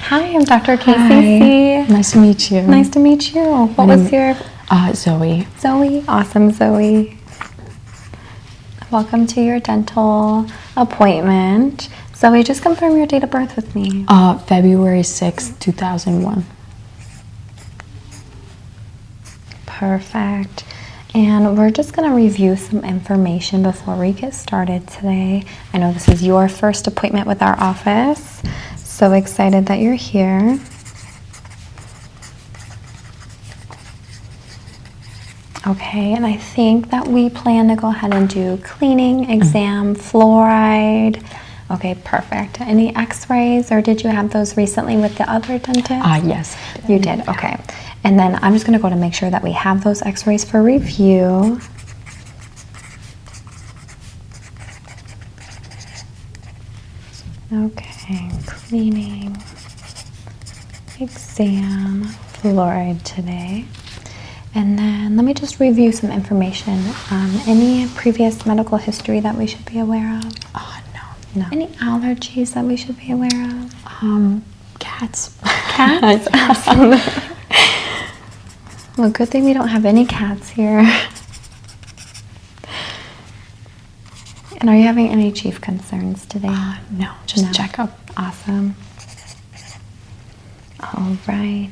Hi, I'm Dr. Hi. KCC. Nice to meet you. Nice to meet you. What was your... Zoe. Zoe. Awesome, Zoe. Welcome to your dental appointment. Zoe, just confirm your date of birth with me. February 6th, 2001. Perfect. And we're just going to review some information before we get started today. I know this is your first appointment with our office. So excited that you're here. Okay, and I think that we plan to go ahead and do cleaning, exam, fluoride. Okay, perfect. Any x-rays, or did you have those recently with the other dentist? Yes. You did, okay. And then I'm just gonna go to make sure that we have those x-rays for review. Okay, cleaning, exam, fluoride today. And then let me just review some information. Any previous medical history that we should be aware of? No. Any allergies that we should be aware of? Cats. Cats? Awesome. Well, good thing we don't have any cats here. And are you having any chief concerns today? No, just checkup. Awesome. All right.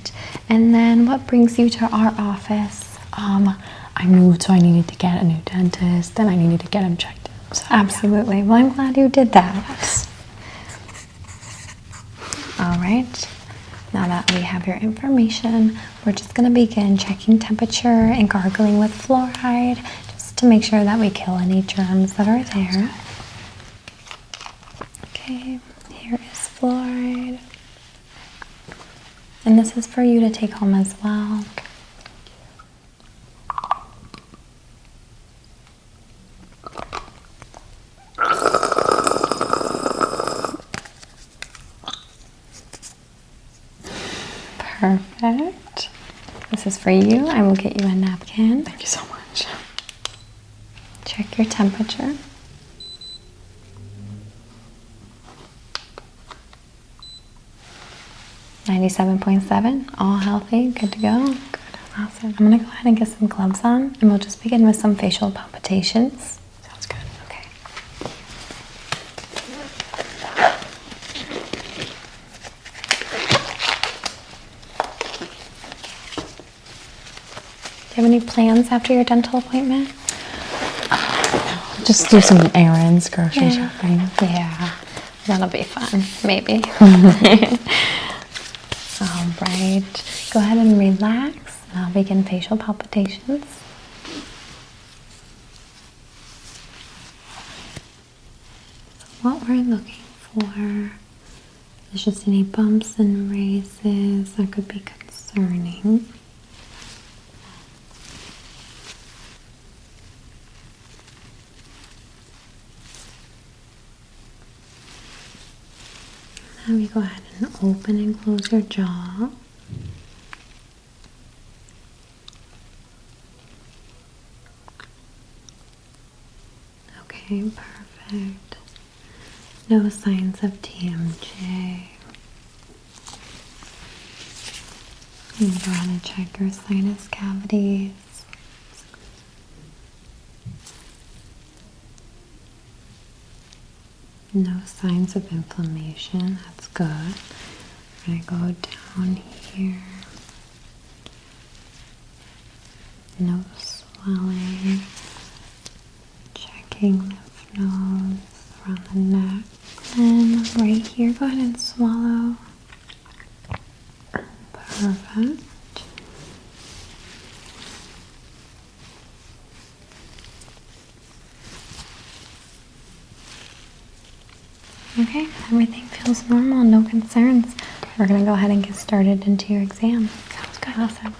And then what brings you to our office? I moved, so I needed to get a new dentist, and I needed to get him checked in. So, Absolutely. Well, I'm glad you did that. Yes. All right. Now that we have your information, we're just going to begin checking temperature and gargling with fluoride just to make sure that we kill any germs that are there. Okay, here is fluoride. And this is for you to take home as well. Perfect. This is for you. I will get you a napkin. Thank you so much. Check your temperature. .7, all healthy, good to go. Good, awesome. I'm gonna go ahead and get some gloves on, and we'll just begin with some facial palpitations. Sounds good. Okay. Do you have any plans after your dental appointment? No, just do some errands, grocery shopping. Yeah, that'll be fun, maybe. All right, go ahead and relax. I'll begin facial palpitations. What we're looking for is just any bumps and raises that could be concerning. Now we go ahead and open and close your jaw. Okay, perfect. No signs of TMJ. And go ahead and check your sinus cavities. No signs of inflammation, that's good. I'm gonna go down here. No swelling. Checking lymph nodes around the neck. And right here, go ahead and swallow. Perfect. Okay, everything feels normal, no concerns. We're gonna go ahead and get started into your exam. Sounds good. Awesome.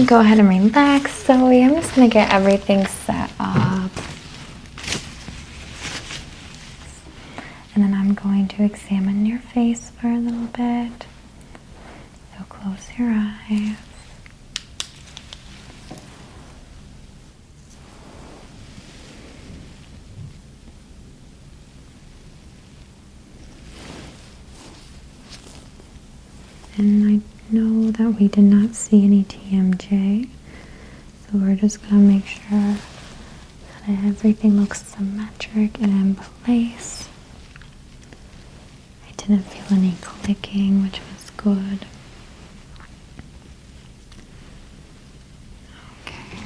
Go ahead and relax, Zoe. I'm just gonna get everything set up. And then I'm going to examine your face for a little bit. So close your eyes. And I know that we did not see any TMJ, so we're just going to make sure that everything looks symmetric and in place. I didn't feel any clicking, which was good. Okay.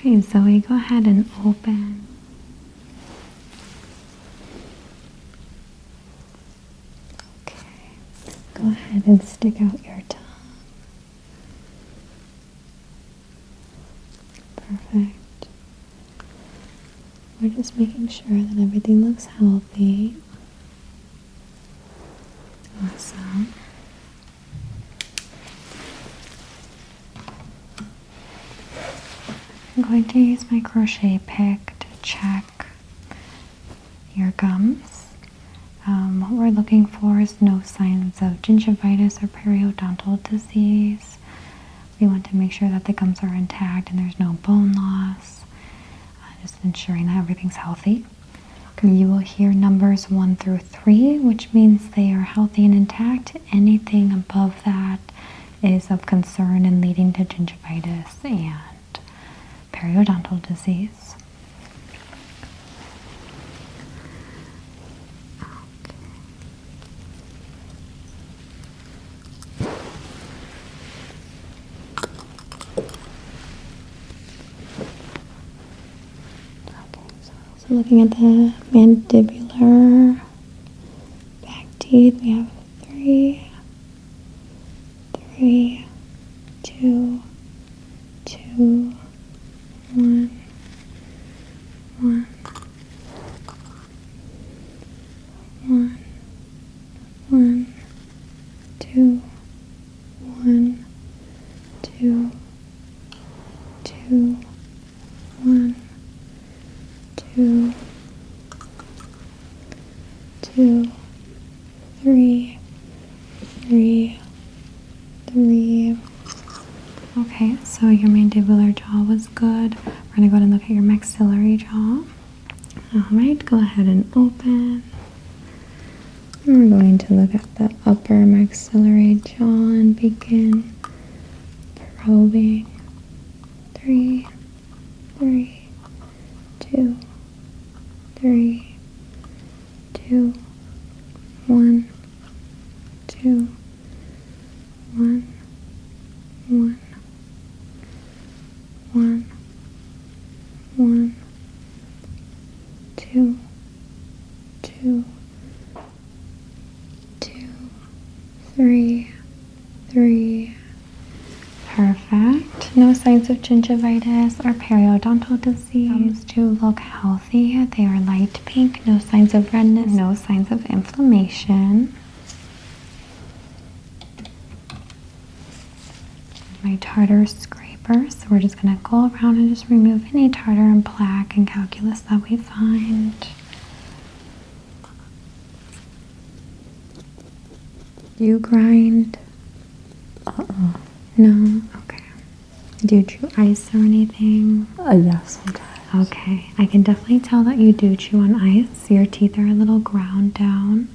Okay, Zoe, go ahead and open. Okay, go ahead and stick out your tongue. Perfect. We're just making sure that everything looks healthy. Awesome. I'm going to use my crochet pick to check your gums. What we're looking for is no signs of gingivitis or periodontal disease. We want to make sure that the gums are intact and there's no bone loss. Just ensuring that everything's healthy. You will hear numbers 1 through 3, which means they are healthy and intact. Anything above that is of concern and leading to gingivitis and periodontal disease. So looking at the mandibular back teeth, we have 3, 2, 2, 1, 1, 1, 1, 2, 1, 2, 2, 1, 2, 2, 3, 3, 3. Okay, so your mandibular jaw was good. We're going to go ahead and look at your maxillary jaw. Alright, go ahead and open. And we're going to look at the upper maxillary jaw and begin probing. 3, 3, 2, 3, 2, 1, 2, 1, 1, 1, 1, 2, 2, 2, 3, 3. Perfect. No signs of gingivitis or periodontal disease. Gums do look healthy. They are light pink. No signs of redness. No signs of inflammation. My tartar scraper. So we're just going to go around and just remove any tartar and plaque and calculus that we find. Do you grind? No? Okay. Do you chew ice or anything? Yes, sometimes. Okay. I can definitely tell that you do chew on ice. Your teeth are a little ground down.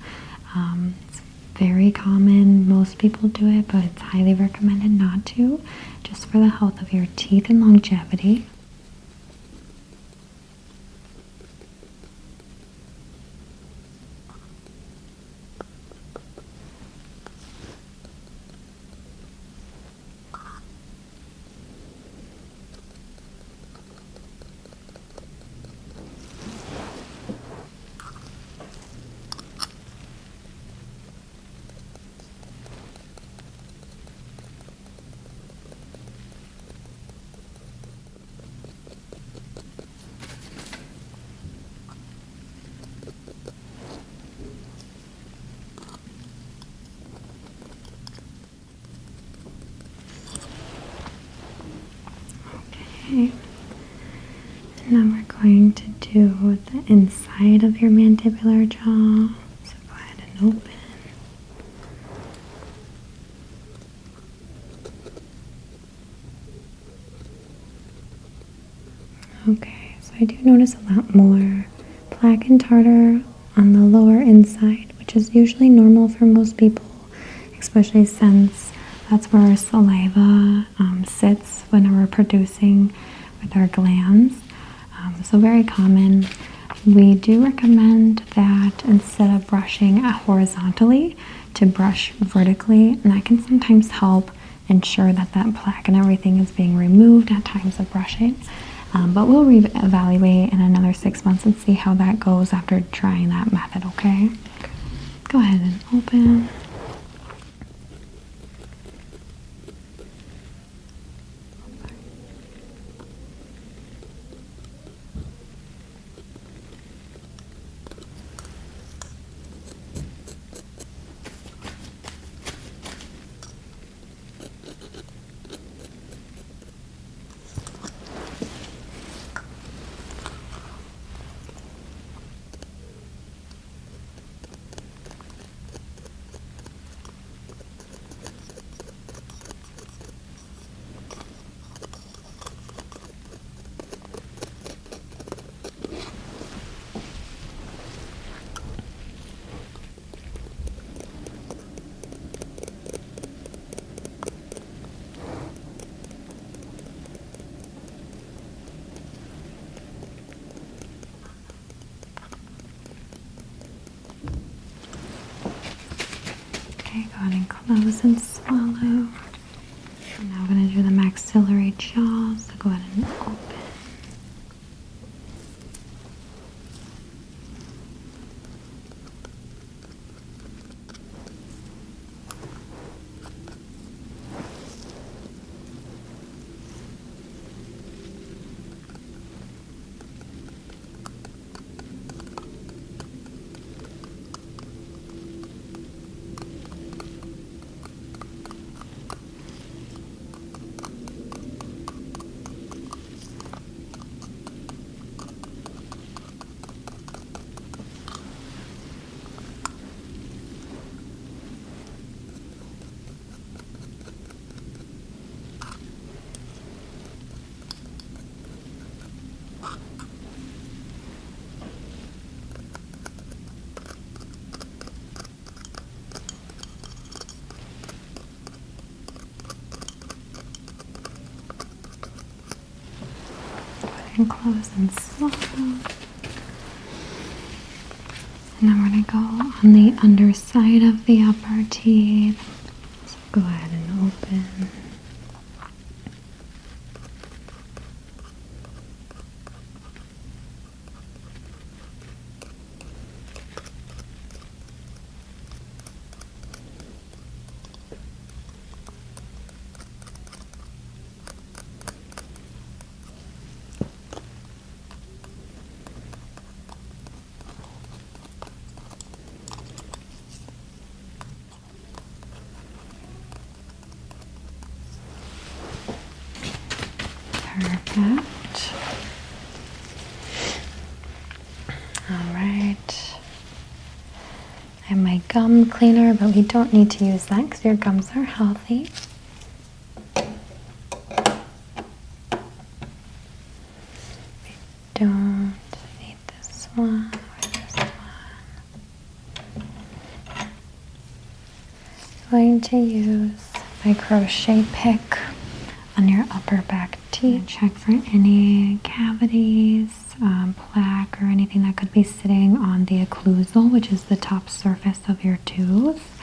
It's very common. Most people do it, but it's highly recommended not to, just for the health of your teeth and longevity. Okay, and now we're going to do the inside of your mandibular jaw. So go ahead and open. I do notice a lot more plaque and tartar on the lower inside, which is usually normal for most people, especially since that's where our saliva sits when we're producing with our glands. So very common. We do recommend that instead of brushing horizontally, to brush vertically, and that can sometimes help ensure that that plaque and everything is being removed at times of brushing. But we'll reevaluate in another 6 months and see how that goes after trying that method, okay? Go ahead and open. Okay, go ahead and close and swallow. And now we're going to do the maxillary jaw, so go ahead and open. And close and swallow. And then we're going to go on the underside of the upper teeth. So go ahead and open. Perfect. All right. I have my gum cleaner, but we don't need to use that because your gums are healthy. We don't need this one or this one. I'm going to use my crochet pick on your upper back teeth. Check for any cavities, plaque, or anything that could be sitting on the occlusal, which is the top surface of your tooth.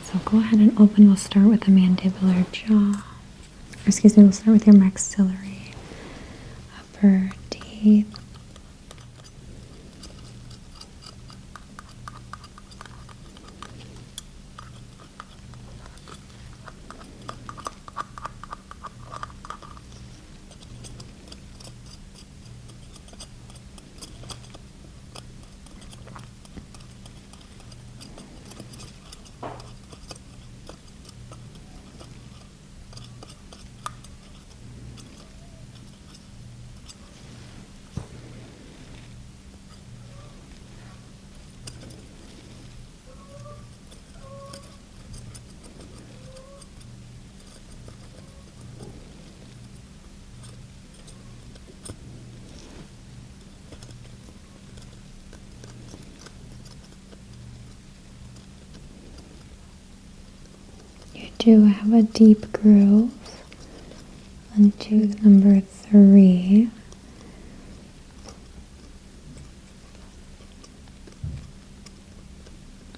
So go ahead and open. We'll start with the mandibular jaw. Excuse me, we'll start with your maxillary upper teeth. do have a deep groove on tooth number 3.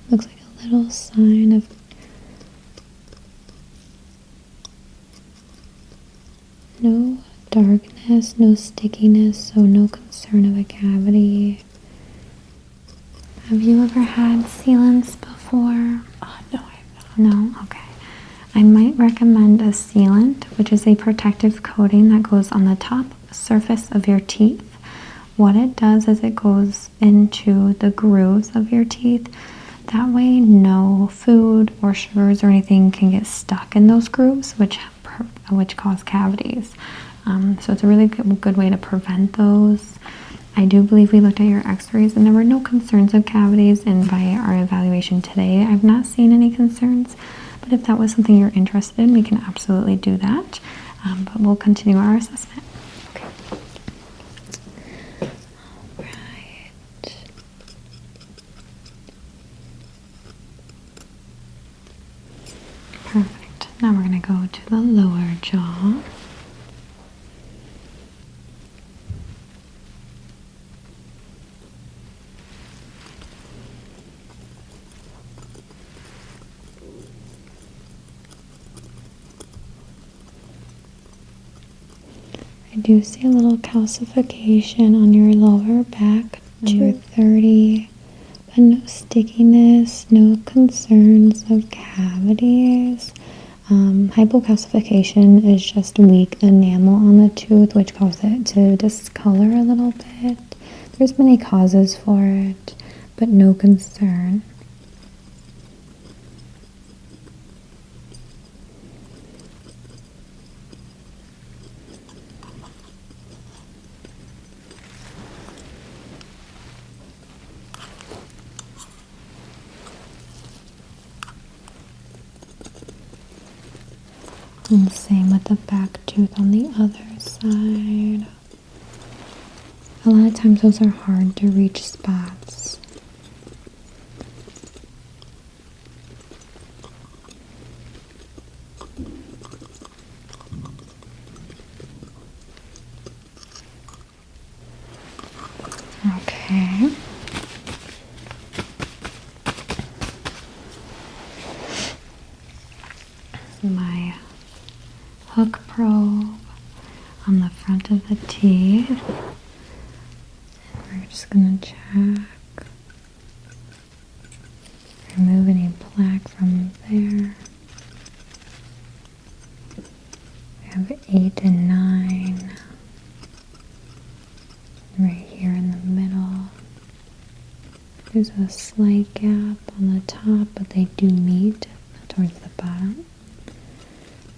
Looks like a little sign of no darkness, no stickiness, so no concern of a cavity. Have you ever had sealants before? No, I have not. No? Okay. I might recommend a sealant, which is a protective coating that goes on the top surface of your teeth. What it does is it goes into the grooves of your teeth. That way no food or sugars or anything can get stuck in those grooves, which cause cavities. So it's a really good way to prevent those. I do believe we looked at your x-rays and there were no concerns of cavities, and by our evaluation today I've not seen any concerns, but if that was something you're interested in, we can absolutely do that, but we'll continue our assessment. Okay. All right. Perfect. Now we're going to go to the lower jaw. I do see a little calcification on your lower back, 230, but no stickiness, no concerns of cavities. Hypocalcification is just weak enamel on the tooth, which causes it to discolor a little bit. There's many causes for it, but no concern. And same with the back tooth on the other side. A lot of times those are hard to reach spots. Okay. My hook probe on the front of the teeth. And we're just going to check. Remove any plaque from there. We have 8 and 9. Right here in the middle. There's a slight gap on the top, but they do meet towards the bottom.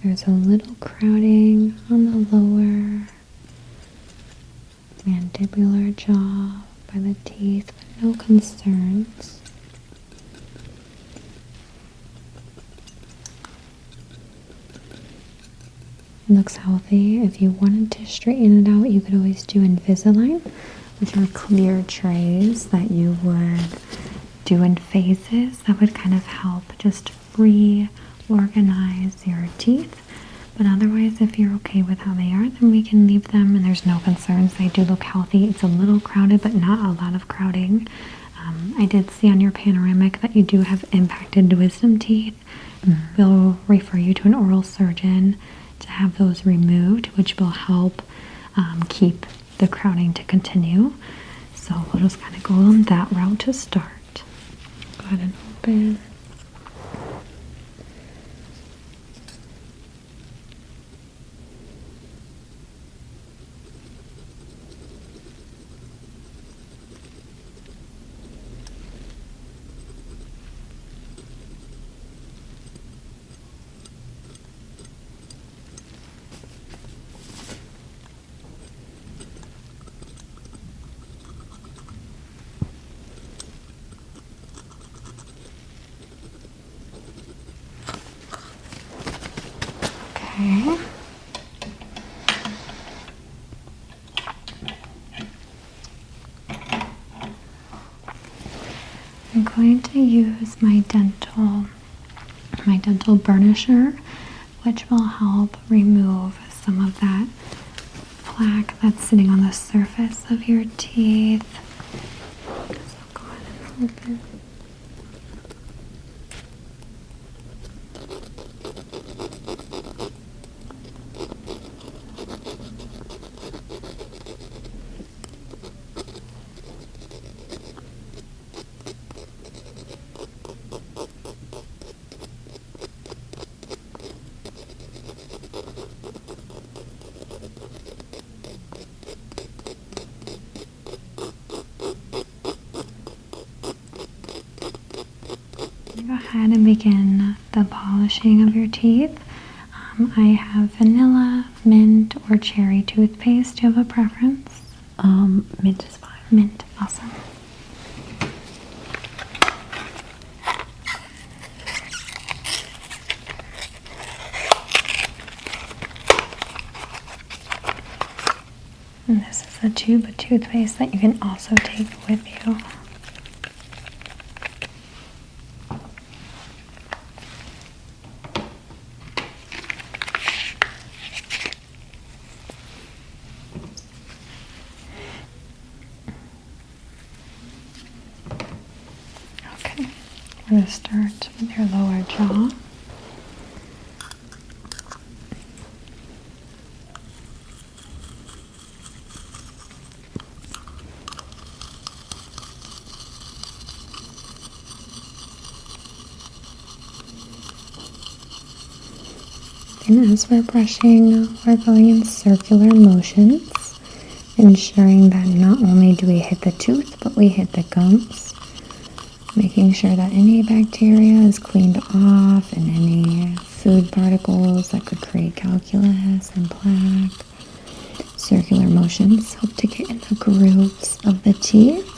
There's a little crowding on the lower mandibular jaw by the teeth, but no concerns. It looks healthy. If you wanted to straighten it out, you could always do Invisalign, which are clear trays that you would do in phases. That would kind of help just reorganize your teeth. But otherwise, if you're okay with how they are, then we can leave them and there's no concerns. They do look healthy. It's a little crowded, but not a lot of crowding. I did see on your panoramic that you do have impacted wisdom teeth. We'll refer you to an oral surgeon to have those removed, which will help keep the crowding to continue. So we'll just kind of go on that route to start. Go ahead and open. Okay. I'm going to use my dental my dental burnisher, which will help remove some of that plaque that's sitting on the surface of your teeth. So go ahead and open. Go ahead and begin the polishing of your teeth. I have vanilla, mint, or cherry toothpaste. Do you have a preference? Mint is fine. Mint, awesome. And this is a tube of toothpaste that you can also take with you. Okay, we're going to start with your lower jaw. And as we're brushing, we're going in circular motions, ensuring that not only do we hit the tooth, but we hit the gums, making sure that any bacteria is cleaned off and any food particles that could create calculus and plaque. Circular motions help to get in the grooves of the teeth.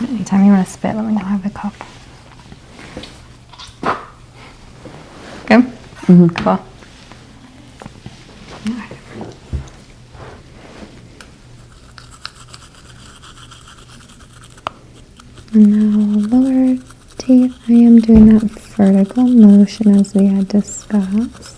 Anytime you want to spit, let me know. I have the cup. Good? Mm-hmm. Cool. And now lower teeth, I am doing that vertical motion as we had discussed.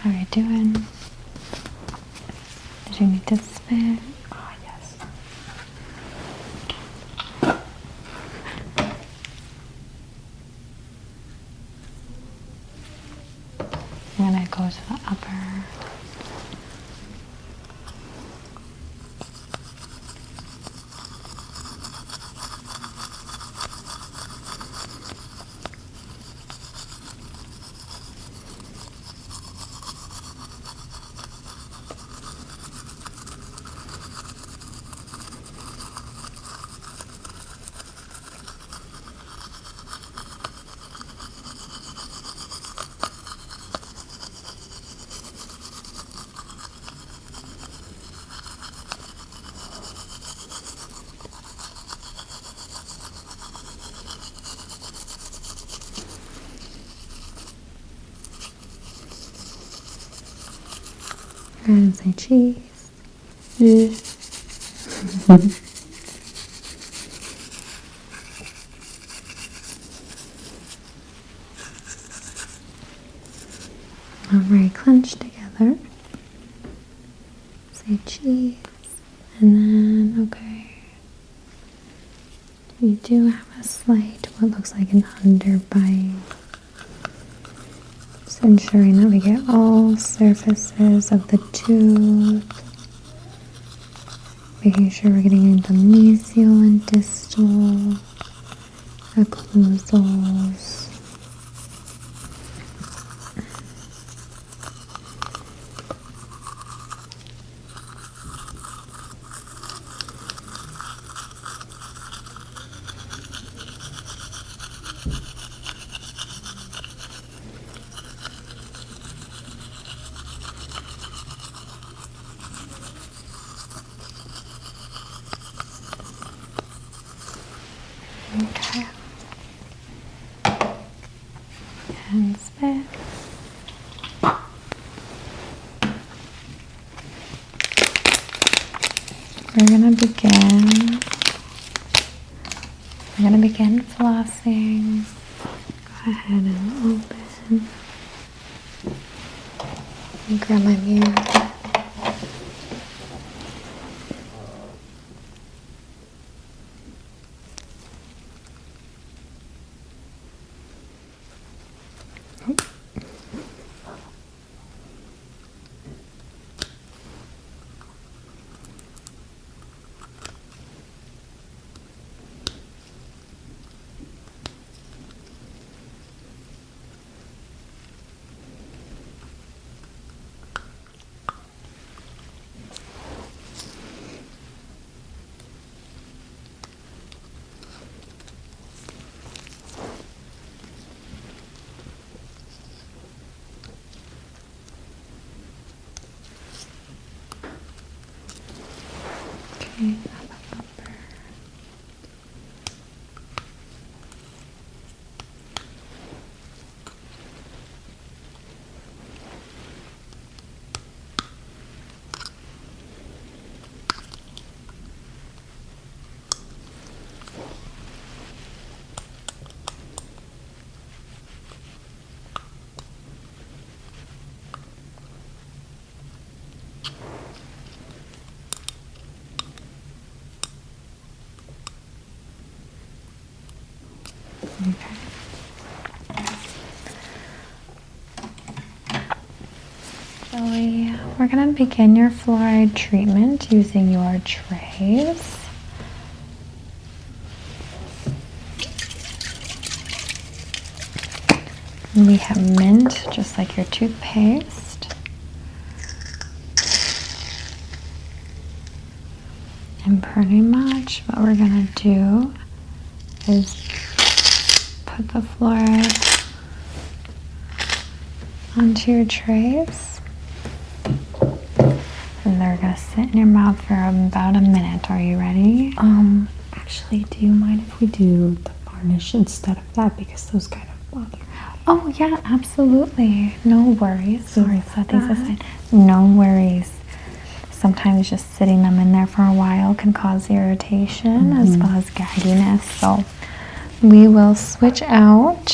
How are you doing? Did you need to spit? Oh, yes. I'm going to go to the upper. Go ahead and say cheese. All right, clench together. Say cheese. And then, okay. You do have a slight, what looks like an underbite. Just ensuring that we get all surfaces of the tooth. Making sure we're getting the mesial and distal occlusals. Okay. And spit. We're gonna begin flossing. Go ahead and open. And grab my mirror. Okay, okay. Joey, we're going to begin your fluoride treatment using your trays. We have mint, just like your toothpaste. And pretty much what we're going to do is put the fluoride onto your trays. And they're going to sit in your mouth for about a minute. Are you ready? Actually, do you mind if we do the varnish instead of that? Because those kind of bother me. Oh, yeah, absolutely. No worries. Sorry Set about these that. aside. No worries. Sometimes just sitting them in there for a while can cause irritation as well as gagginess. So we will switch out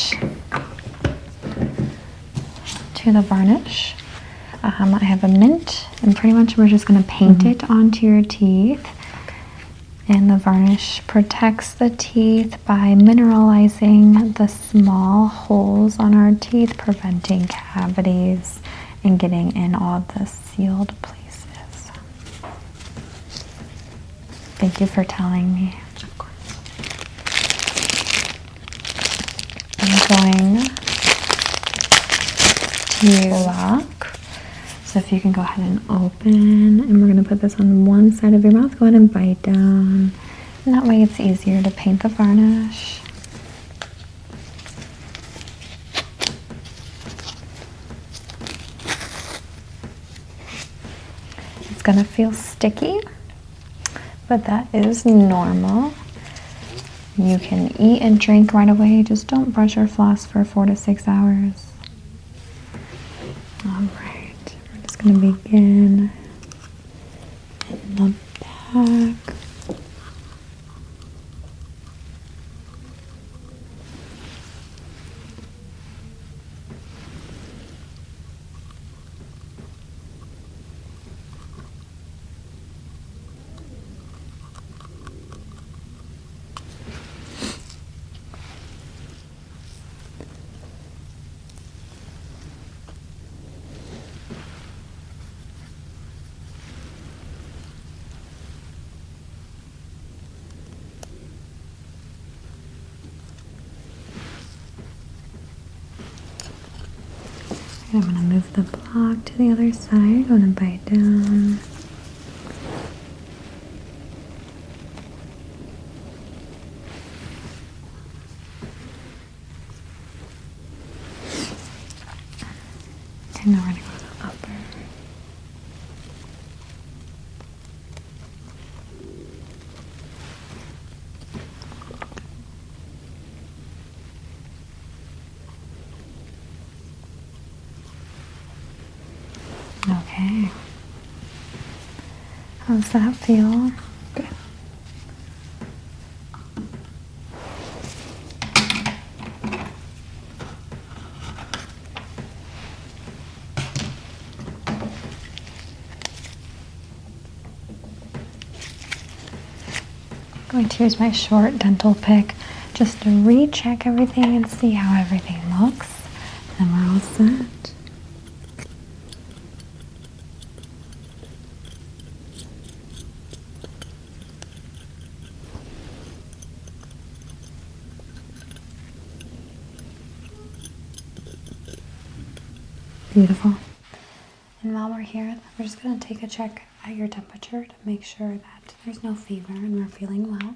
to the varnish. I have a mint, and pretty much we're just going to paint it onto your teeth. And the varnish protects the teeth by mineralizing the small holes on our teeth, preventing cavities and getting in all the sealed places. Thank you for telling me. Of course. I'm going to lock. So if you can go ahead and open, and we're going to put this on one side of your mouth. Go ahead and bite down. And that way it's easier to paint the varnish. It's going to feel sticky, but that is normal. You can eat and drink right away. Just don't brush or floss for 4 to 6 hours. All right. We're just going to begin in the back. I'm going to move the block to the other side. I'm going to bite down. And now we're going to go to the upper. Okay. How's that feel? Good. Going to use my short dental pick just to recheck everything and see how everything looks. And we're all set. Beautiful. And while we're here, we're just going to take a check at your temperature to make sure that there's no fever and we're feeling well.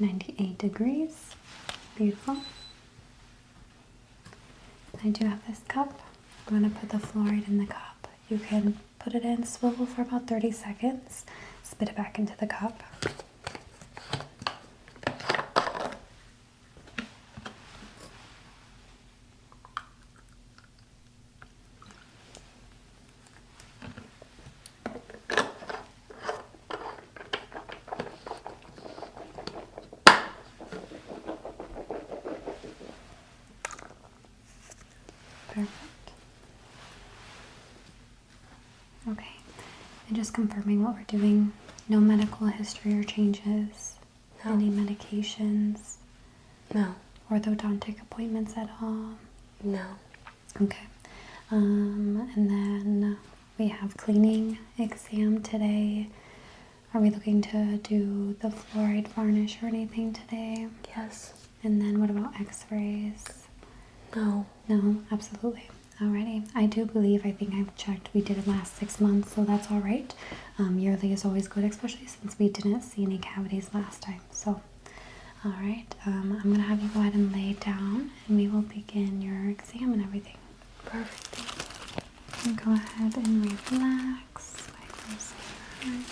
$98. Beautiful. I do have this cup. I'm going to put the fluoride in the cup. You can put it in, swivel for about 30 seconds, spit it back into the cup. Perfect. Okay, and just confirming what we're doing. No medical history or changes. No. Any medications? No. Orthodontic appointments at all? No. Okay. And then we have cleaning exam today. Are we looking to do the fluoride varnish or anything today? Yes. And then what about x-rays? No. No, absolutely. Alrighty. I do believe, I think I've checked, we did it last 6 months, so that's all right. Yearly is always good, especially since we didn't see any cavities last time. So, alright. I'm going to have you go ahead and lay down, and we will begin your exam and everything. Perfect. And go ahead and relax. Close your eyes. Alright.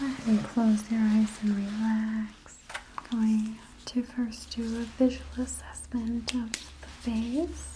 Go ahead and close your eyes and relax. I'm going to first do a visual assessment of the face.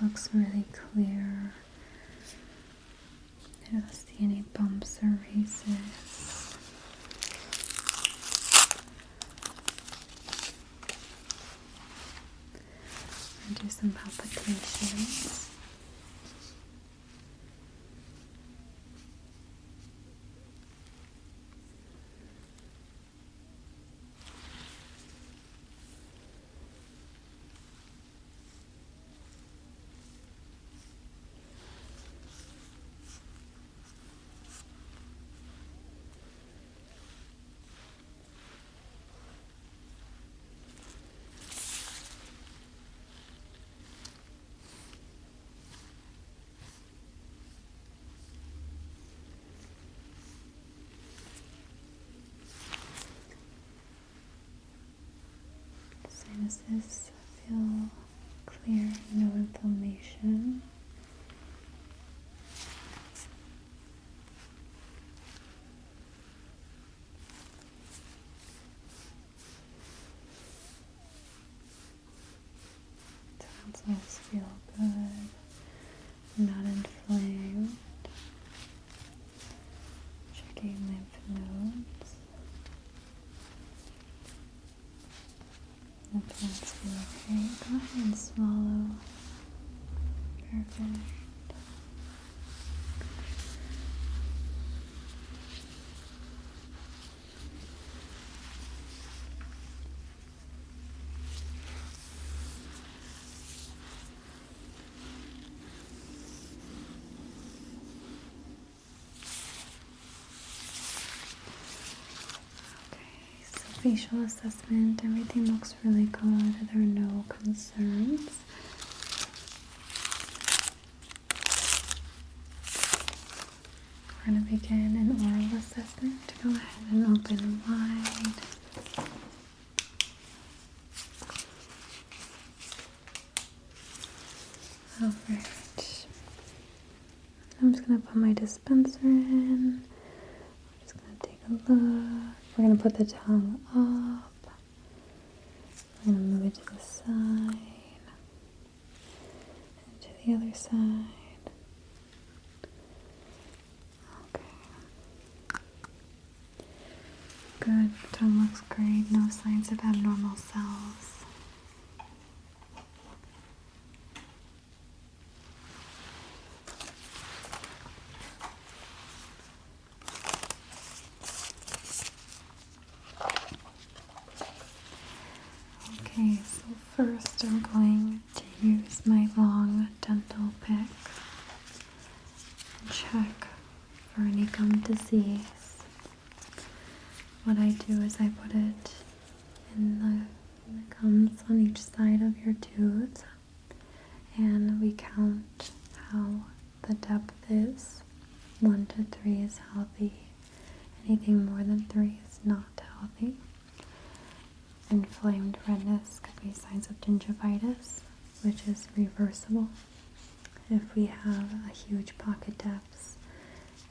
looks really clear. I don't see any bumps or races. I'll do some palpitations. Sinuses feel clear, no inflammation. Tonsils feel good, not inflamed. Checking lymph nodes. Lymph nodes feel okay. Go ahead and swallow. Perfect. Facial assessment, everything looks really good. There are no concerns. We're going to begin an oral assessment. Go ahead and open wide. Alright. I'm just going to put my dispenser in. I'm just going to take a look. We're going to put the tongue up. We're going to move it to the side. And to the other side. Okay. Good. Tongue looks great. No signs of abnormal cells. Okay, so first I'm going to use my long dental pick and check for any gum disease. What I do is I put it in the gums on each side of your tooth, and we count how the depth is. 1 to 3 is healthy. Anything more than 3 is not healthy. Inflamed redness could be signs of gingivitis, which is reversible. If we have a huge pocket depth,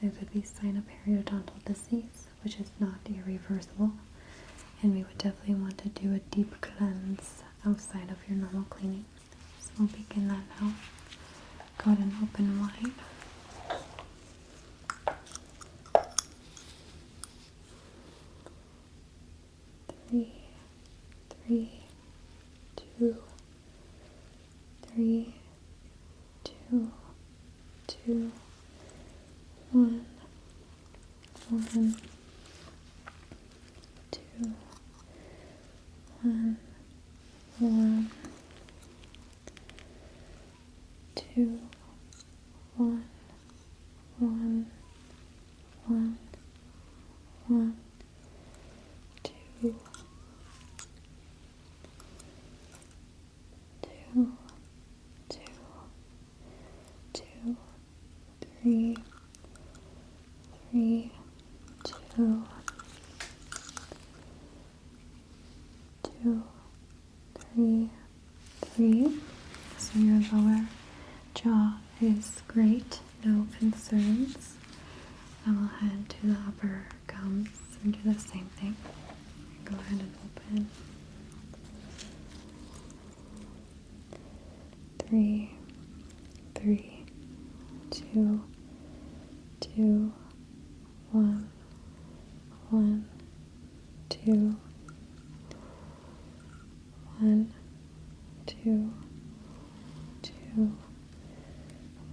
it could be a sign of periodontal disease, which is not irreversible. And we would definitely want to do a deep cleanse outside of your normal cleaning. So we'll begin that now. Go ahead and open wide. Three, two, 3, 2, 2, 1, 1, 2, 1, 1, 2, 1, 1, 1, 1, 2, 3, 3, 2, 2, 3, 3. So your lower jaw is great, no concerns. And we'll head to the upper gums and do the same thing. Go ahead and open. 3, 3, 2, 2, 1, 1, 2, 1, 2, 2,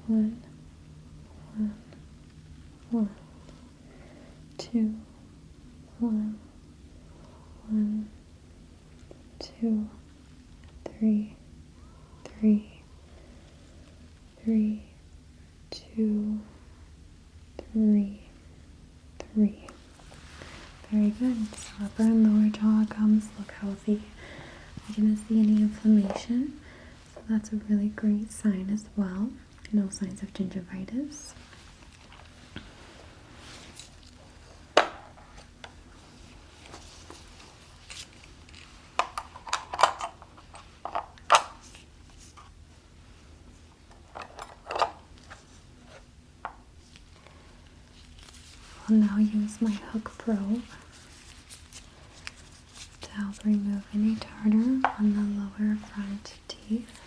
1, 1, 1, 2, 1, 1, 2, 3, 3, 3, 2, 3, 3. Very good. So upper and lower jaw gums look healthy. I didn't see any inflammation, so that's a really great sign as well. No signs of gingivitis. I'll now use my hook probe to help remove any tartar on the lower front teeth.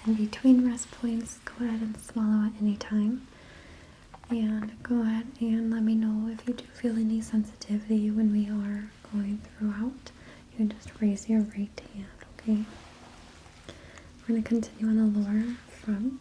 In between rest points, go ahead and swallow at any time. And go ahead and let me know if you do feel any sensitivity when we are going throughout. You can just raise your right hand, okay? We're going to continue on the lower front.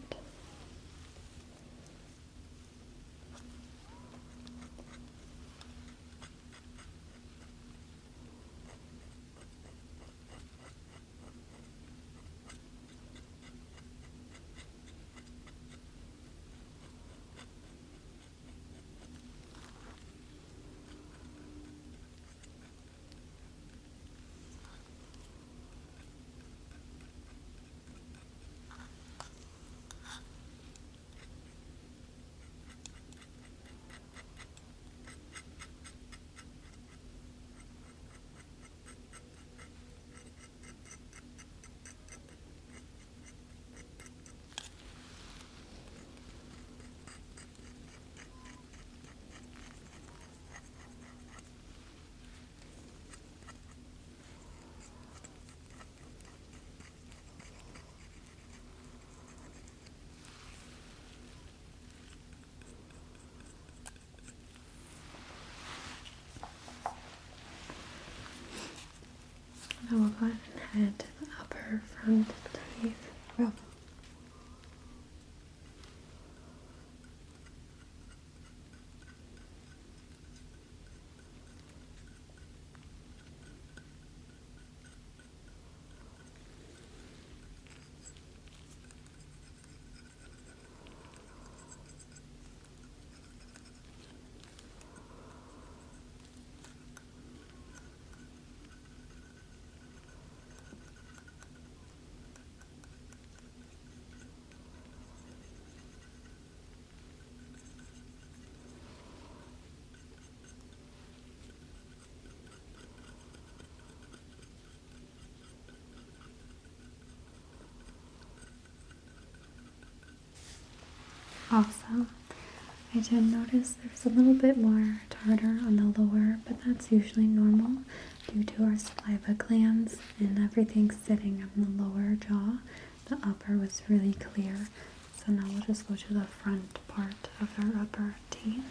Now we'll go ahead and head to the upper front teeth. Awesome. I did notice there's a little bit more tartar on the lower, but that's usually normal due to our saliva glands and everything sitting on the lower jaw. The upper was really clear. So now we'll just go to the front part of our upper teeth.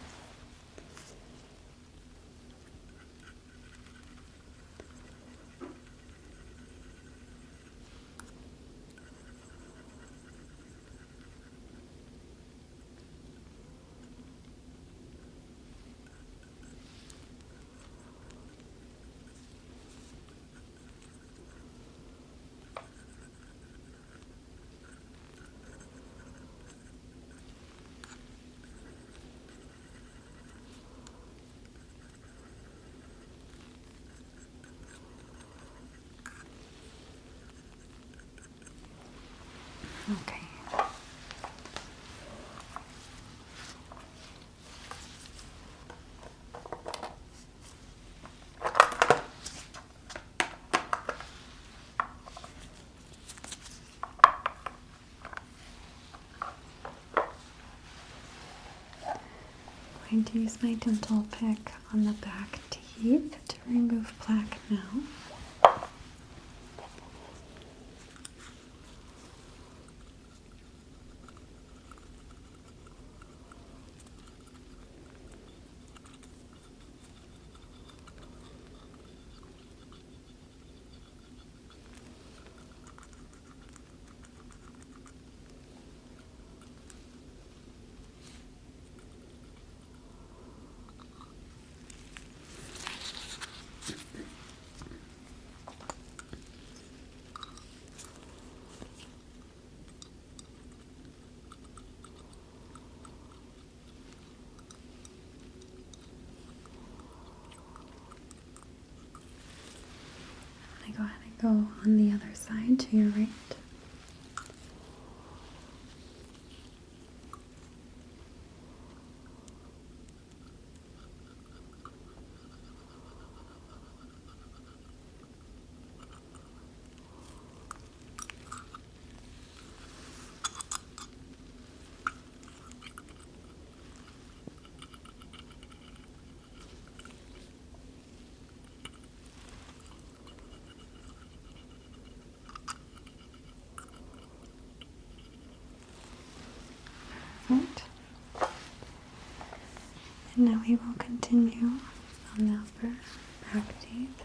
going to use my dental pick on the back teeth to remove plaque now. Go ahead and go on the other side to your right. Perfect. And now we will continue on the upper back teeth.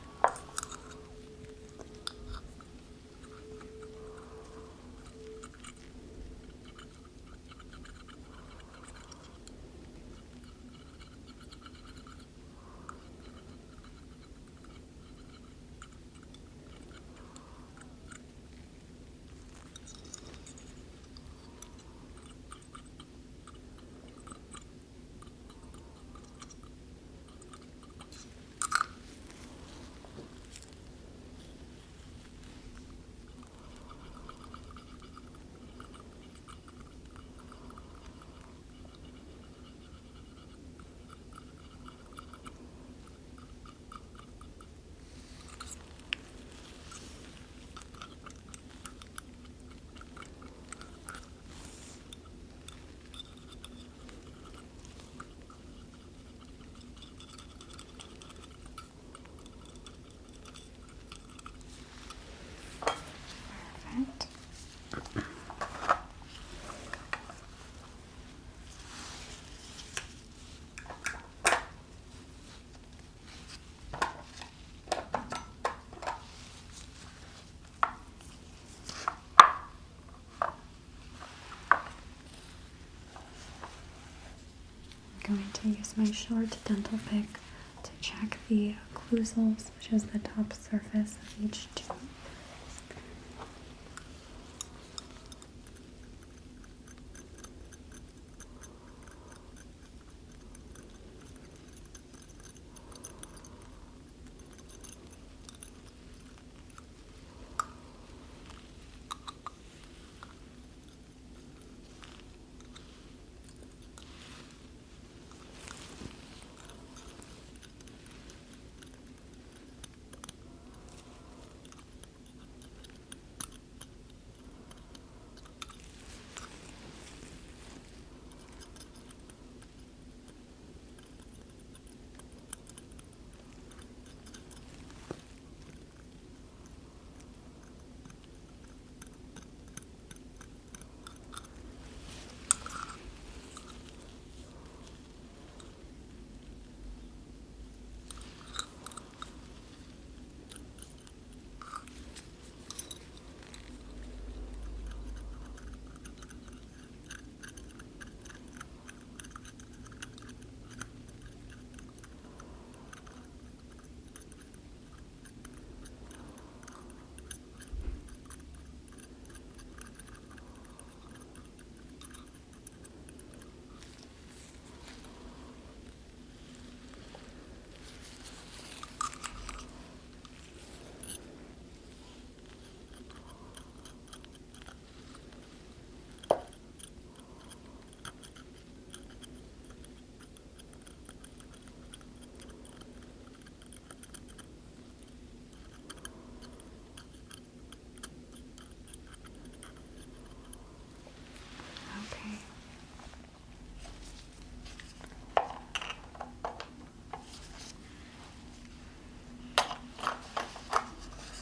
Perfect. I'm going to use my short dental pick to check the occlusals, which is the top surface of each tooth.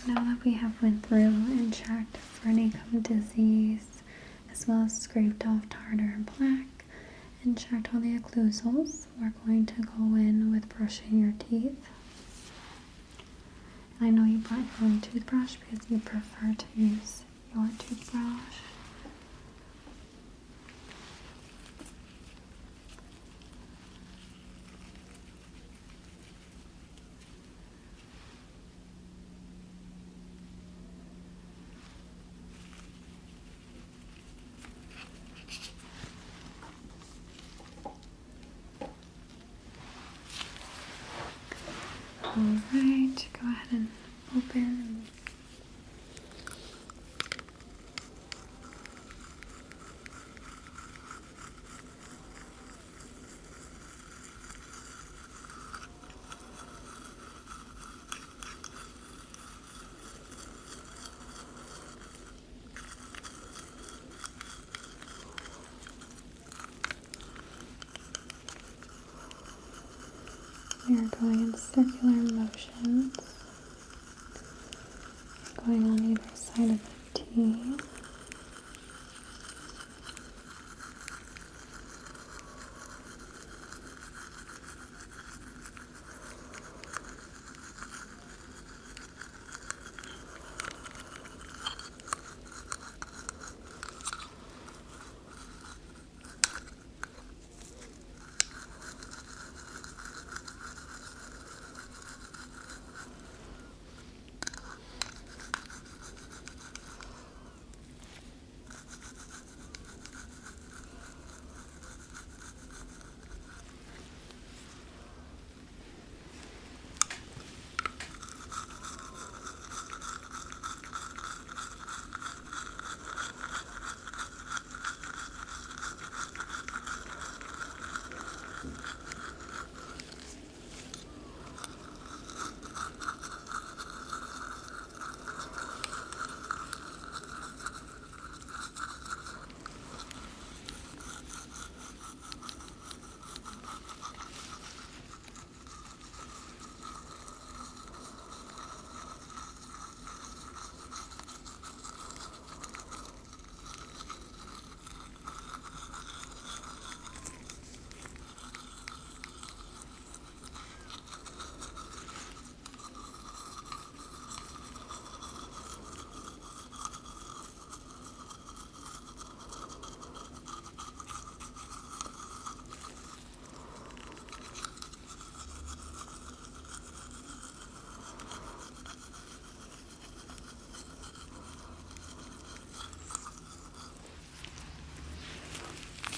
now that we have went through and checked for any gum disease, as well as scraped off tartar and plaque, and checked all the occlusals, we're going to go in with brushing your teeth. And I know you brought your own toothbrush because you prefer to use your toothbrush. Alright, go ahead and open. We are going in circular motions, going on either side of the teeth.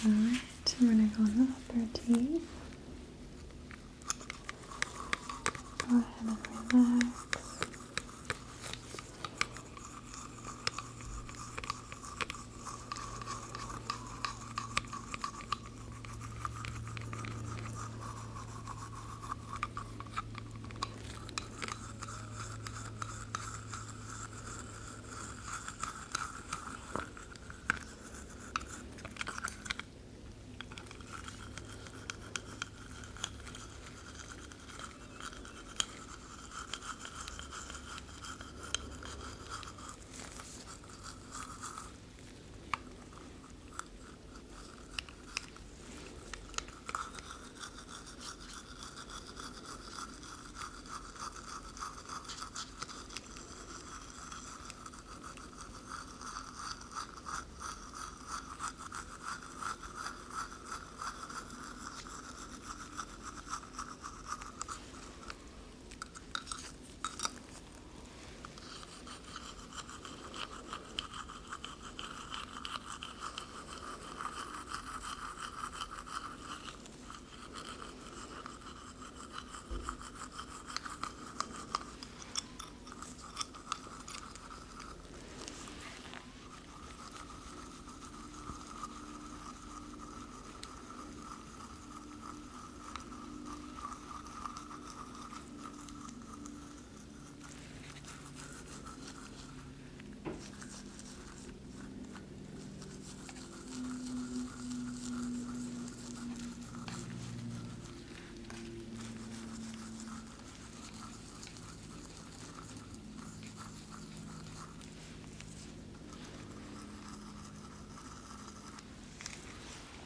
Alright, I'm going to go on the upper teeth. Go ahead and relax.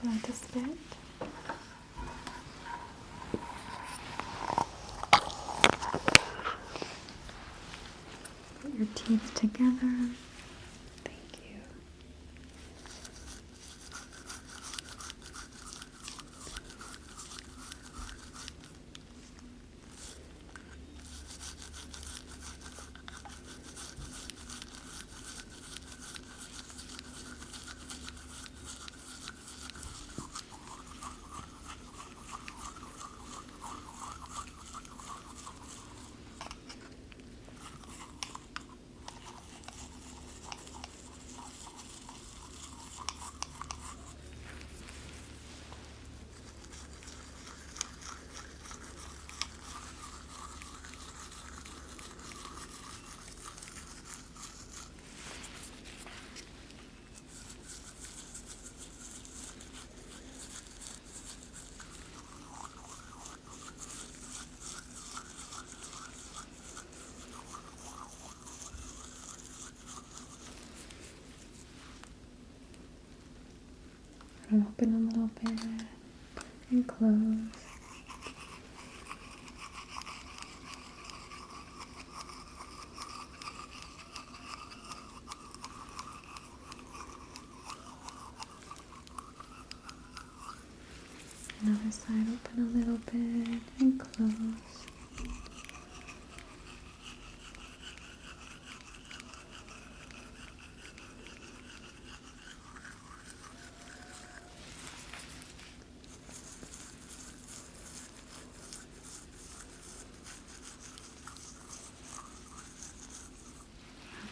you like to spit? Put your teeth together. Thank you. And open a little bit and close. Another side, open a little bit and close.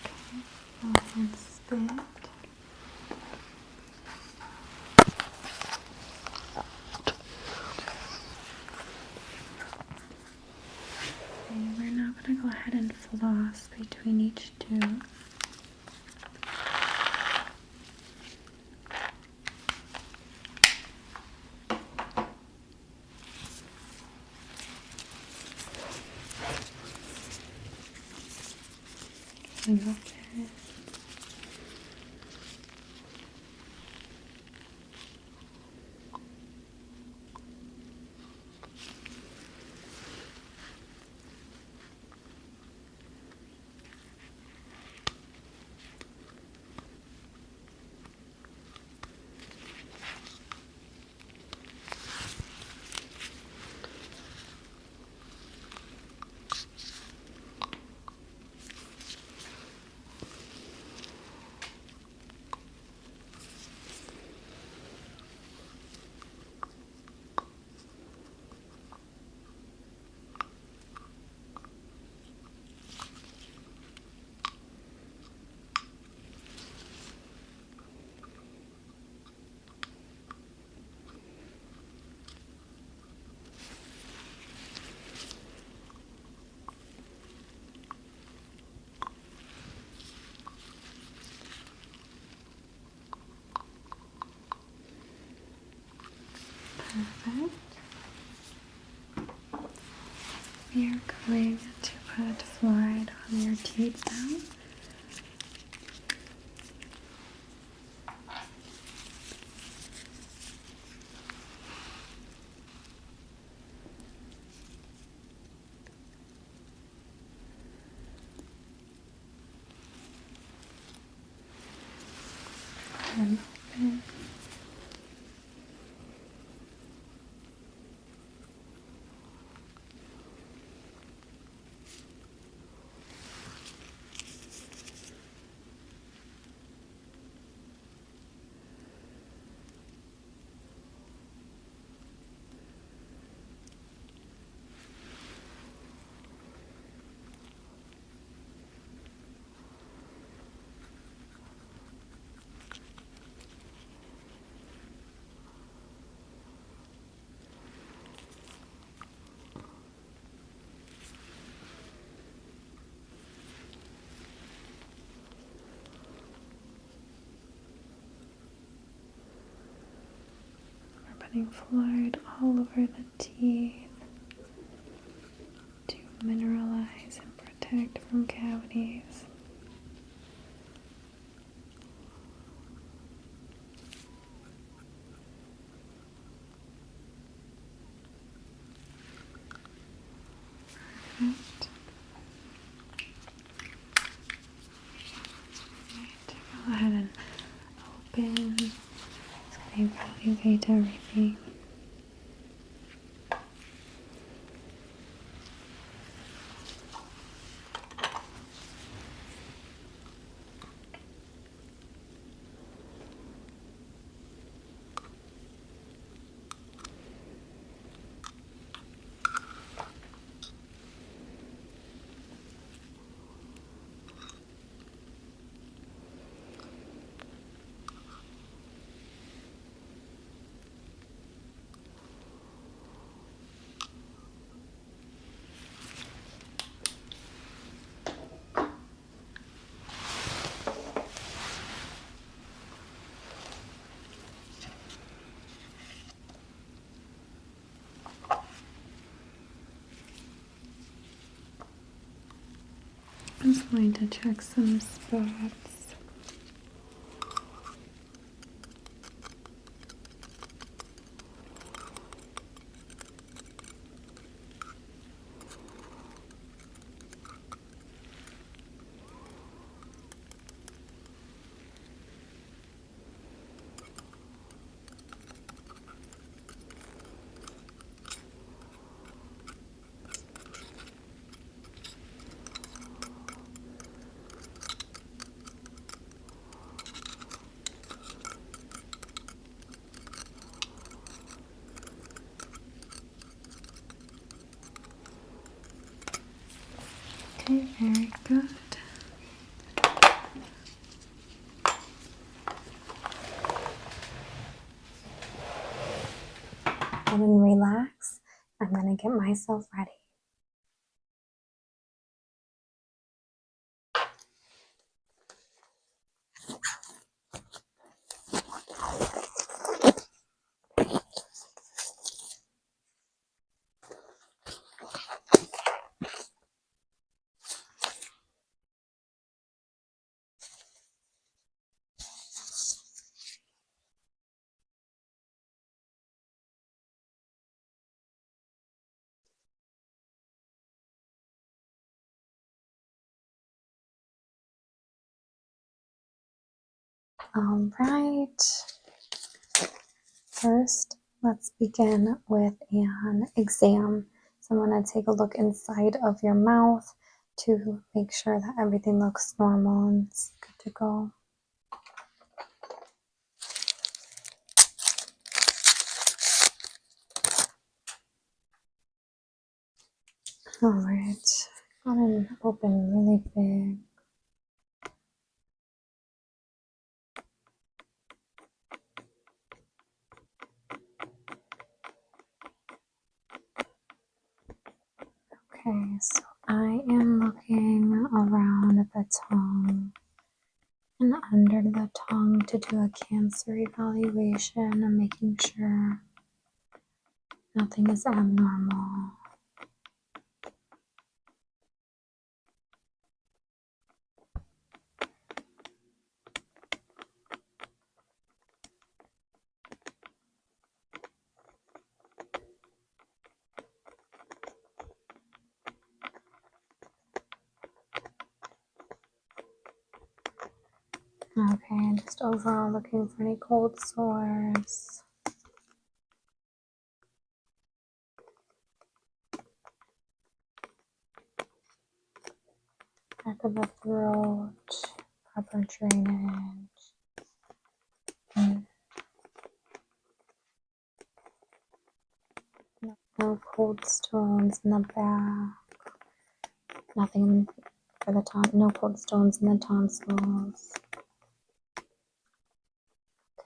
Okay, go ahead and spit. And we're now going to go ahead and floss between each tooth. And okay. Perfect. We are going to put fluoride on your teeth now. And open. Putting fluoride all over the teeth to mineralize and protect from cavities. activate everything. I'm just going to check some spots. Okay, very good. And relax. I'm going to get myself ready. All right. First, let's begin with an exam. So I'm going to take a look inside of your mouth to make sure that everything looks normal and it's good to go. All right. Go ahead and open really big. Okay, so I am looking around the tongue and under the tongue to do a cancer evaluation and making sure nothing is abnormal. Okay, and just overall looking for any cold sores. Back of the throat, proper drainage. No cold stones in the back. Nothing for the no cold stones in the tonsils.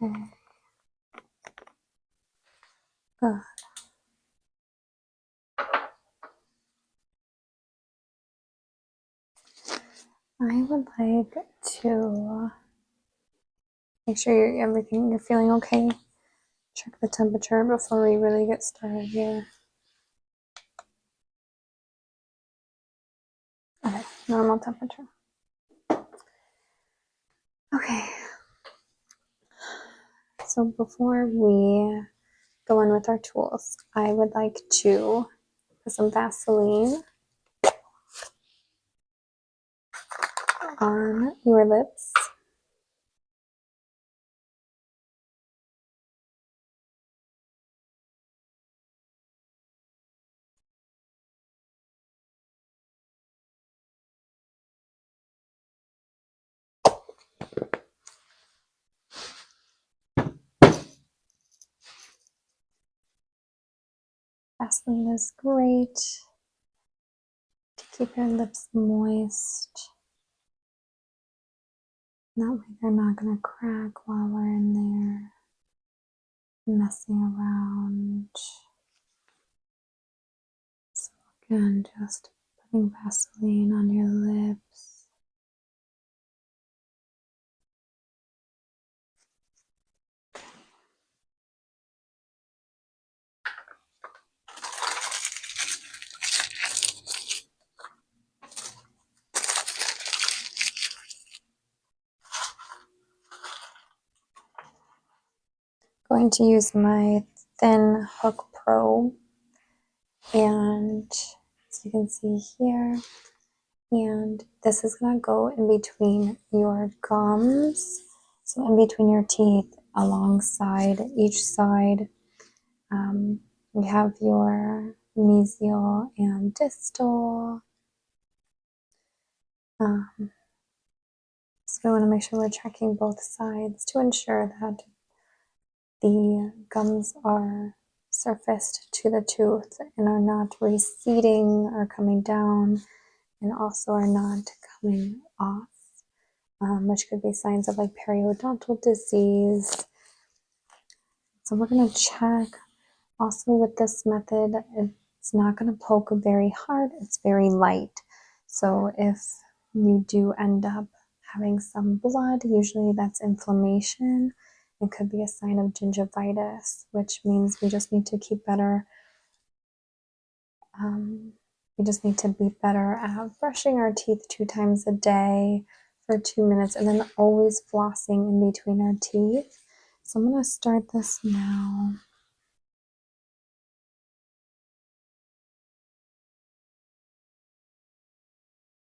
Okay. Good. I would like to make sure you're feeling okay. Check the temperature before we really get started here. Okay, normal temperature. Okay. So before we go in with our tools, I would like to put some Vaseline on your lips. Vaseline is great to keep your lips moist. That way they're not going to crack while we're in there messing around. So again, just putting Vaseline on your lips. Going to use my thin hook probe, and as you can see here, and this is going to go in between your gums, so in between your teeth, alongside each side. We have your mesial and distal. So we want to make sure we're checking both sides to ensure that the gums are surfaced to the tooth and are not receding or coming down, and also are not coming off, which could be signs of like periodontal disease. So we're going to check. Also with this method, it's not going to poke very hard, it's very light. So if you do end up having some blood, usually that's inflammation. It could be a sign of gingivitis, which means we just need to keep better. We just need to be better at brushing our teeth 2 times a day for 2 minutes, and then always flossing in between our teeth. So I'm going to start this now.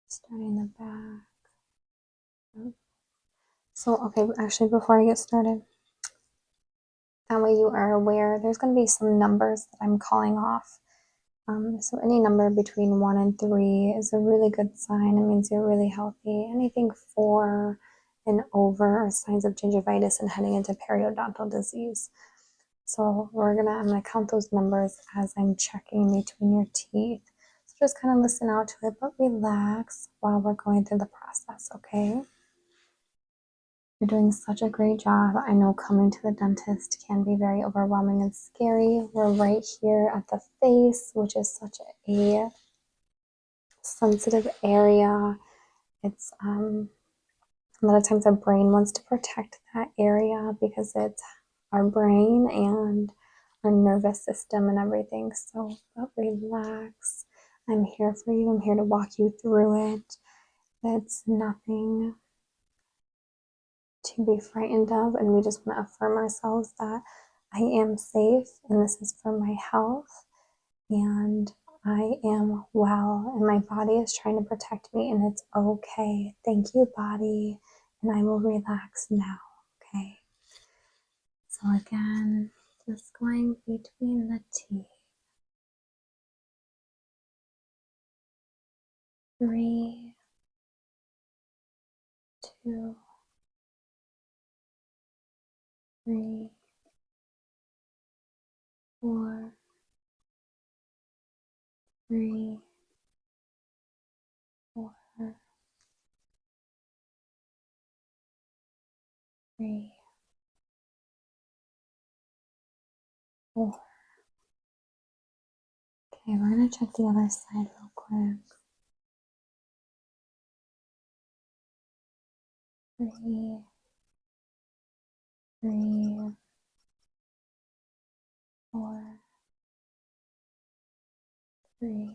Starting the back. So, okay, actually, before I get started, that way you are aware, there's going to be some numbers that I'm calling off. So any number between 1 and 3 is a really good sign. It means you're really healthy. Anything 4 and over are signs of gingivitis and heading into periodontal disease. So I'm gonna count those numbers as I'm checking between your teeth. So just kind of listen out to it, but relax while we're going through the process, okay? You're doing such a great job. I know coming to the dentist can be very overwhelming and scary. We're right here at the face, which is such a sensitive area. It's a lot of times our brain wants to protect that area because it's our brain and our nervous system and everything. So, but relax. I'm here for you. I'm here to walk you through it. It's nothing to be frightened of, and we just want to affirm ourselves that I am safe and this is for my health and I am well and my body is trying to protect me and it's okay. Thank you, body, and I will relax now, okay? So again, just going between the teeth. 3, 2, 3, 4, 3, 4, 3, 4. Okay, we're going to check the other side real quick. 3, 3, 4, 3,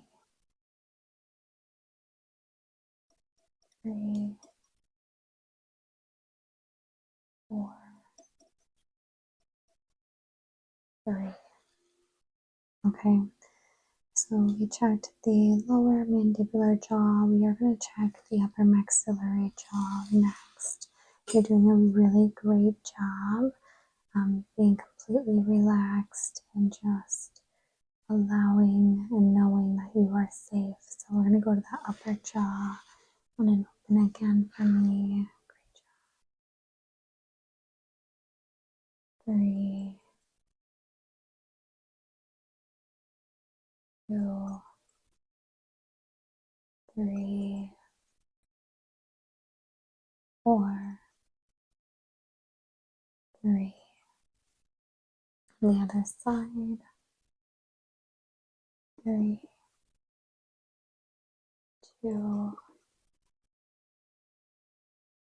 3, 4, 3. Okay, so we checked the lower mandibular jaw. We are going to check the upper maxillary jaw next. You're doing a really great job being completely relaxed and just allowing and knowing that you are safe. So we're going to go to the upper jaw. And then open again for me. Great job. 3, 2, 3, 4, 3. On the other side, 3, 2,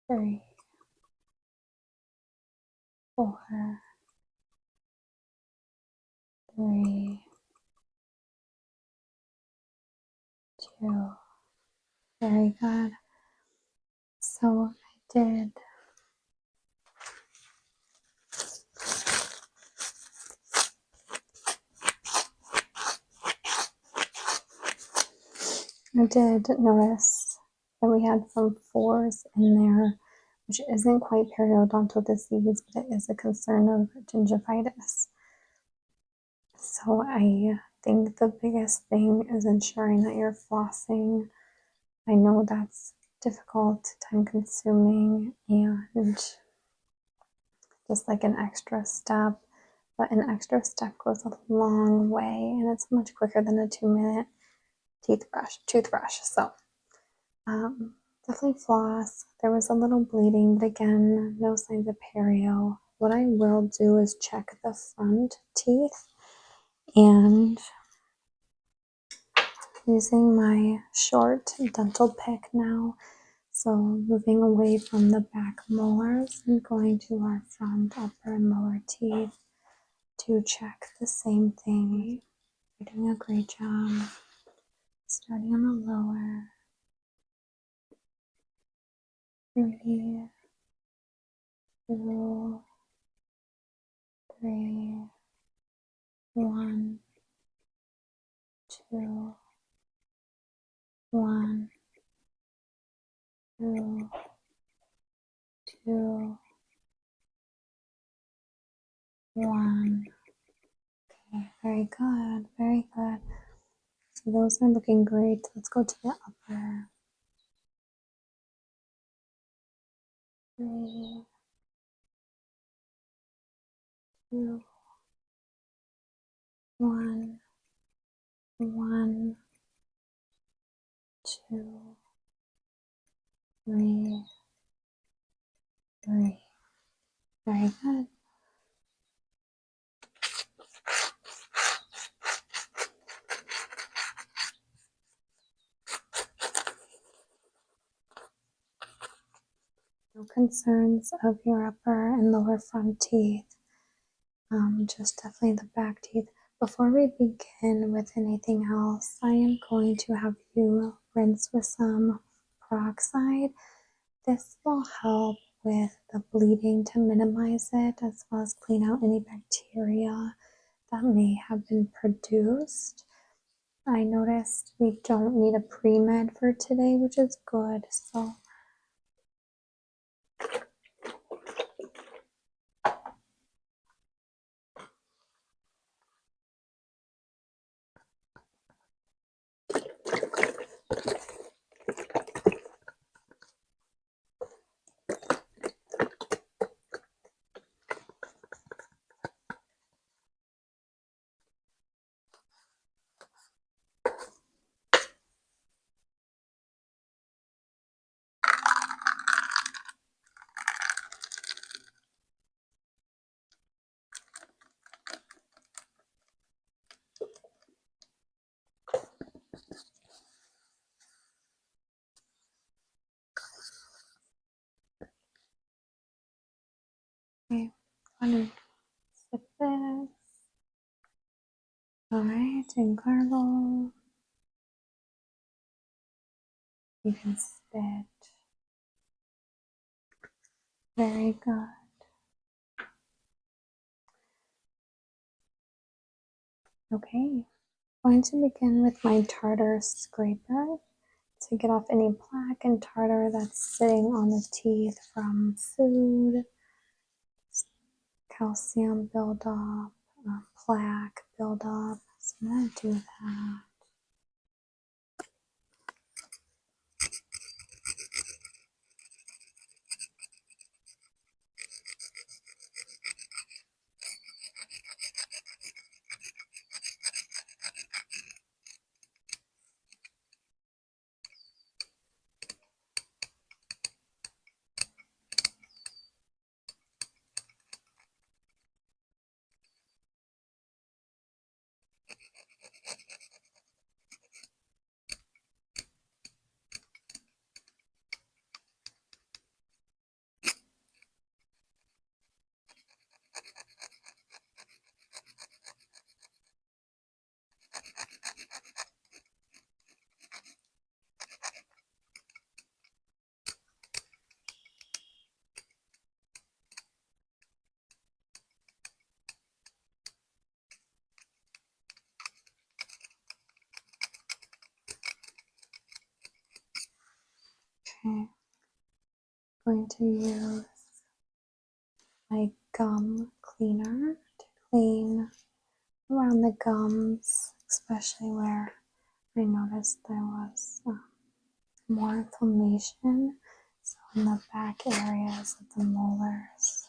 3, 4, 3, 2. Very good. So I did notice that we had some 4s in there, which isn't quite periodontal disease, but it is a concern of gingivitis. So I think the biggest thing is ensuring that you're flossing. I know that's difficult, time consuming, and just like an extra step, but an extra step goes a long way, and it's much quicker than a 2-minute toothbrush. So definitely floss. There was a little bleeding, but again, no signs of perio. What I will do is check the front teeth, and using my short dental pick now, so moving away from the back molars and going to our front, upper, and lower teeth to check the same thing. You're doing a great job. Starting on the lower. 3, 2, 3, 1, 2, 1, 2, 2, 1. Okay, very good, very good. So those are looking great. Let's go to the upper. 3, 2, 1, 1, 2, 3, 3. Very good. No concerns of your upper and lower front teeth. Just definitely the back teeth. Before we begin with anything else, I am going to have you rinse with some peroxide. This will help with the bleeding to minimize it, as well as clean out any bacteria that may have been produced. I noticed we don't need a pre-med for today, which is good. So okay, I'm going to sip this. Alright, and gargle. You can spit. Very good. Okay, I'm going to begin with my tartar scraper to get off any plaque and tartar that's sitting on the teeth from food, calcium buildup, plaque buildup. So I'm going to do that. Okay. Going to use my gum cleaner to clean around the gums, especially where I noticed there was more inflammation, so in the back areas of the molars.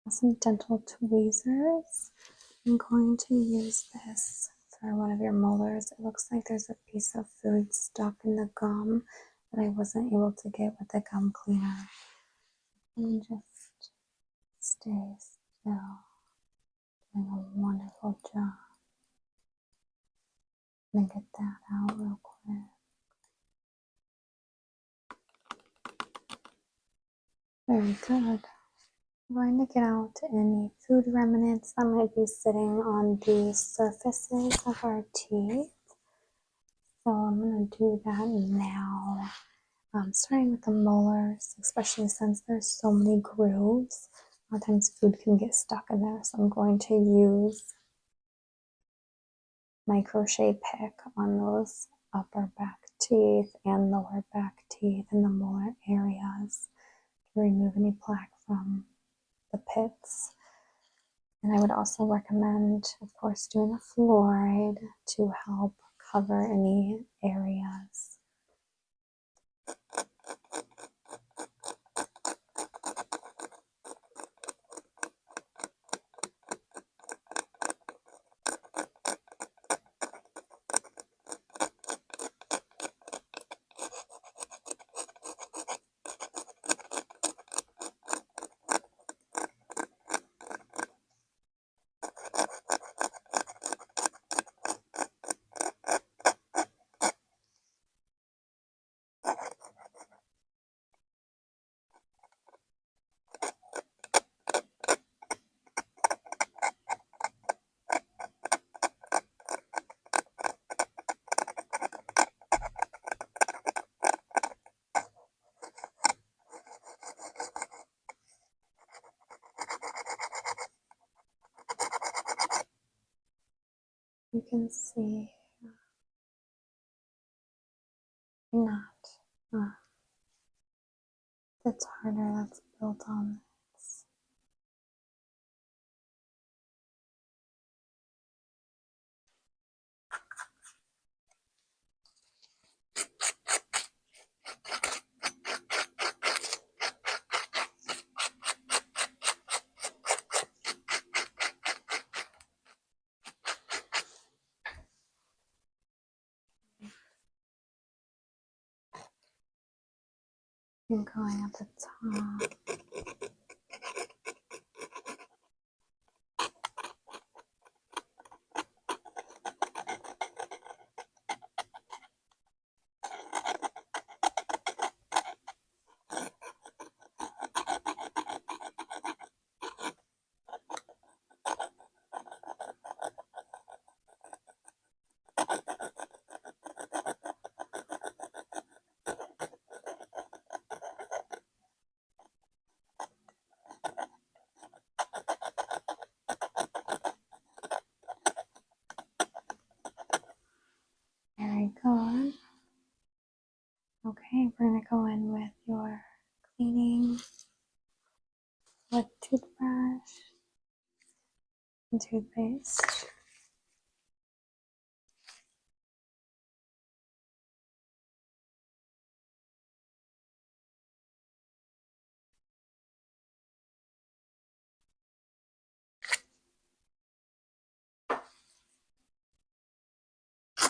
Some dental tweezers. I'm going to use this for one of your molars. It looks like there's a piece of food stuck in the gum that I wasn't able to get with the gum cleaner. And just stay still. Doing a wonderful job. And get that out real quick. Very good. I'm going to get out any food remnants that might be sitting on the surfaces of our teeth. So I'm going to do that now. Starting with the molars, especially since there's so many grooves. A lot of times food can get stuck in there, so I'm going to use my crochet pick on those upper back teeth and lower back teeth in the molar areas to remove any plaque from the pits. And I would also recommend, of course, doing a fluoride to help cover any areas. You can see not the tartar that's built on this. And going at the top. Very good. Okay, we're going to go in with your cleaning with toothbrush and toothpaste.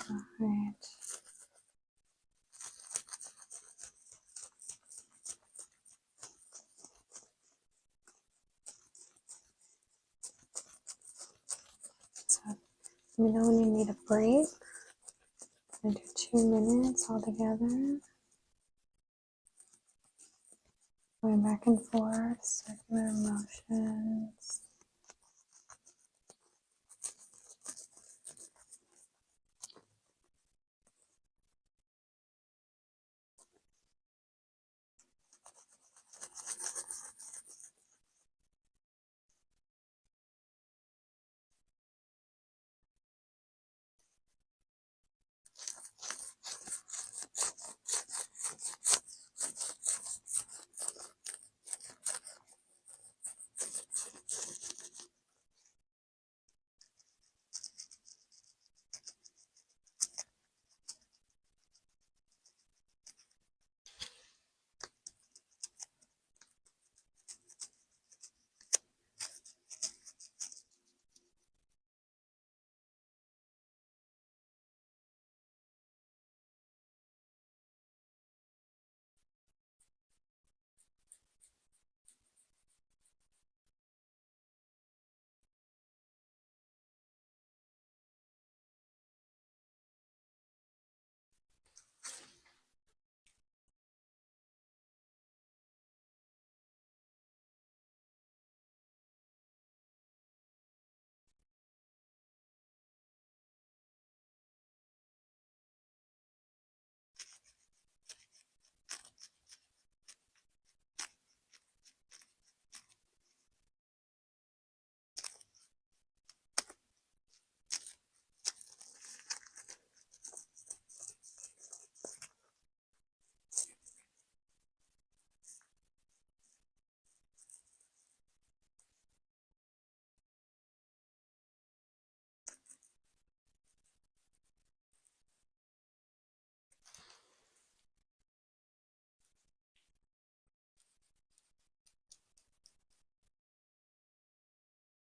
All right. So let me know when you need a break. I do 2 minutes altogether. Going back and forth, circular motions.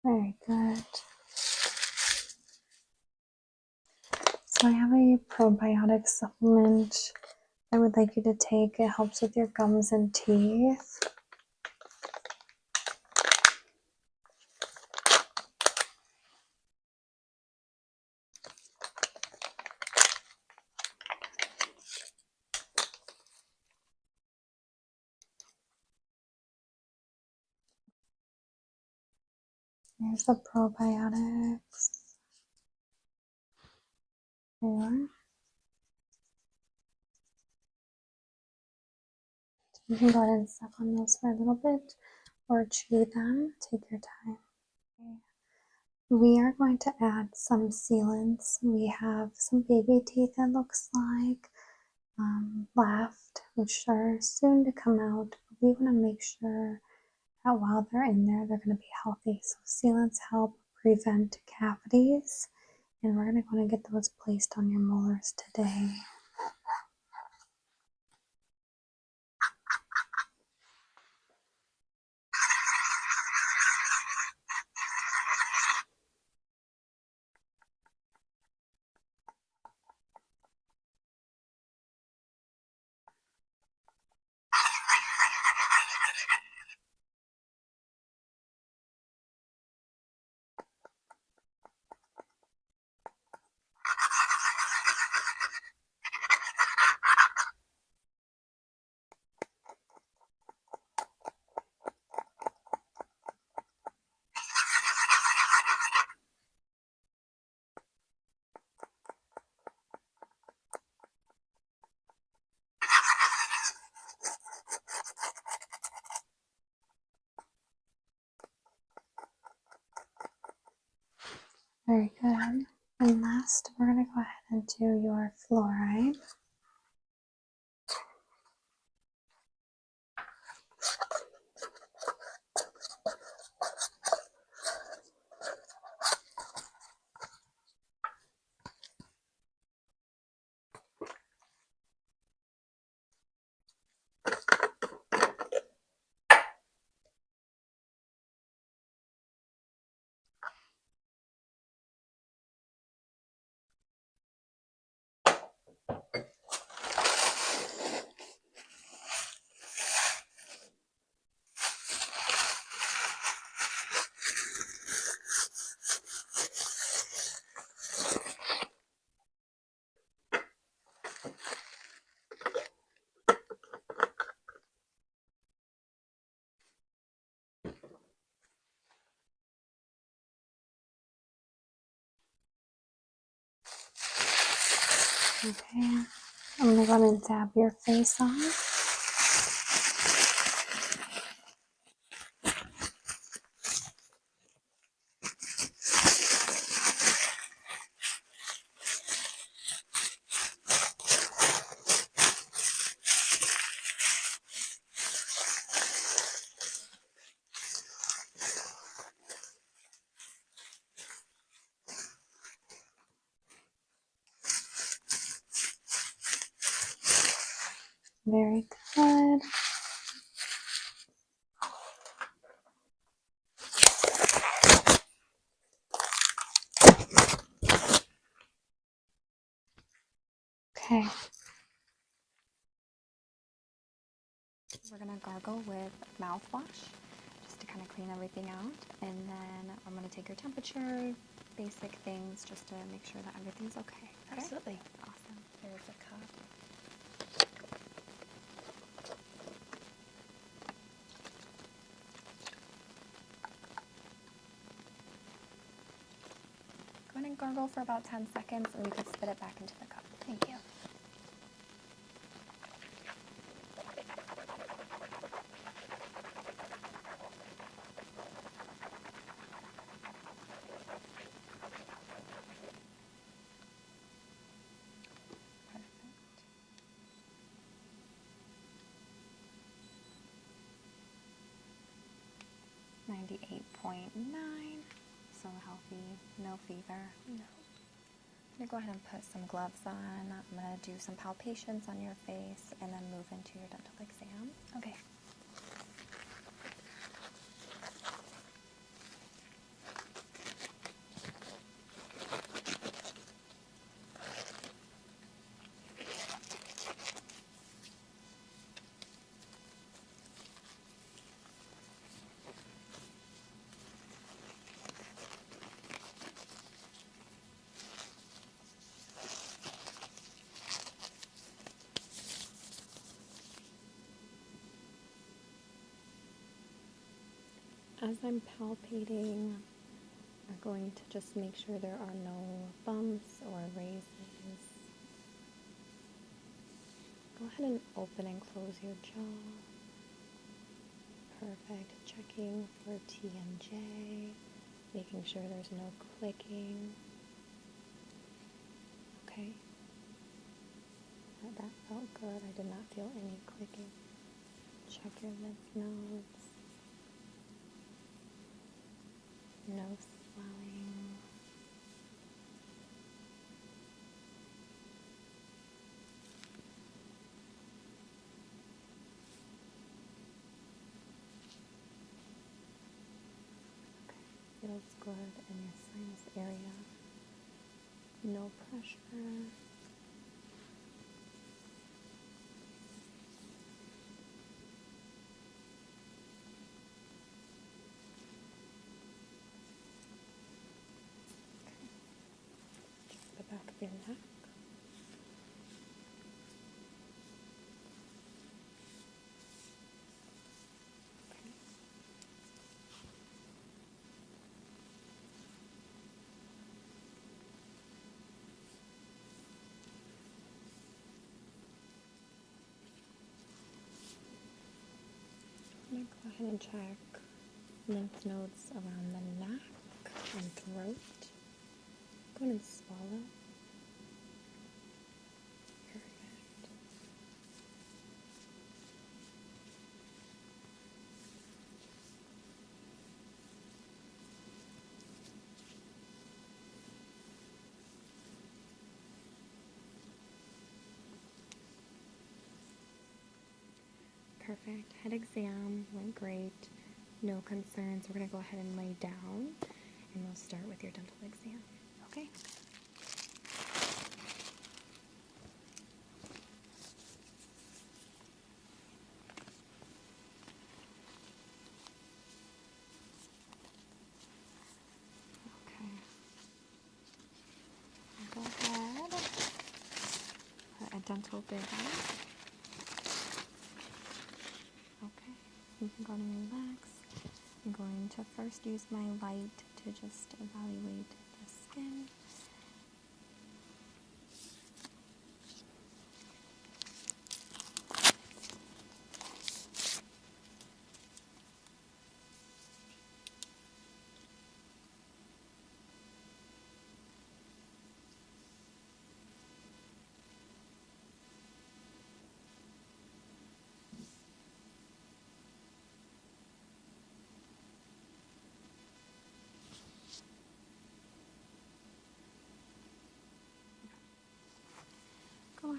Very good. So I have a probiotic supplement I would like you to take. It helps with your gums and teeth. Here's the probiotics. There you are. You can go ahead and suck on those for a little bit or chew them. Take your time. Okay. We are going to add some sealants. We have some baby teeth, it looks like, left, which are soon to come out. But we want to make sure that while they're in there, they're going to be healthy. So sealants help prevent cavities, and we're going to get those placed on your molars today. Very good. And last, we're going to go ahead and do your fluoride. Okay. I'm gonna go ahead and dab your face on. Very good. Okay. We're going to gargle with mouthwash just to kind of clean everything out. And then I'm going to take your temperature, basic things, just to make sure that everything's okay. Absolutely. Awesome. There's a cup. Go ahead and gargle for about 10 seconds and we can spit it back into the cup. Thank you. Perfect. 98.9. So healthy, no fever. No. I'm going to go ahead and put some gloves on. I'm going to do some palpations on your face and then move into your dental exam. Okay. As I'm palpating, I'm going to just make sure there are no bumps or raises. Go ahead and open and close your jaw. Perfect. Checking for TMJ, making sure there's no clicking. Okay. That felt good. I did not feel any clicking. Check your lymph nodes. No swelling. Okay, feels good in your sinus area. No pressure. Just the back of your neck. I'm going to go ahead and check lymph nodes around the neck and throat. Go ahead and swallow. Perfect. Perfect. Head exam went great. No concerns. We're going to go ahead and lay down and we'll start with your dental exam. Okay? Okay. Go ahead. Put a dental bib on. Okay. You can go ahead and relax. I'm going to first use my light to just evaluate the skin.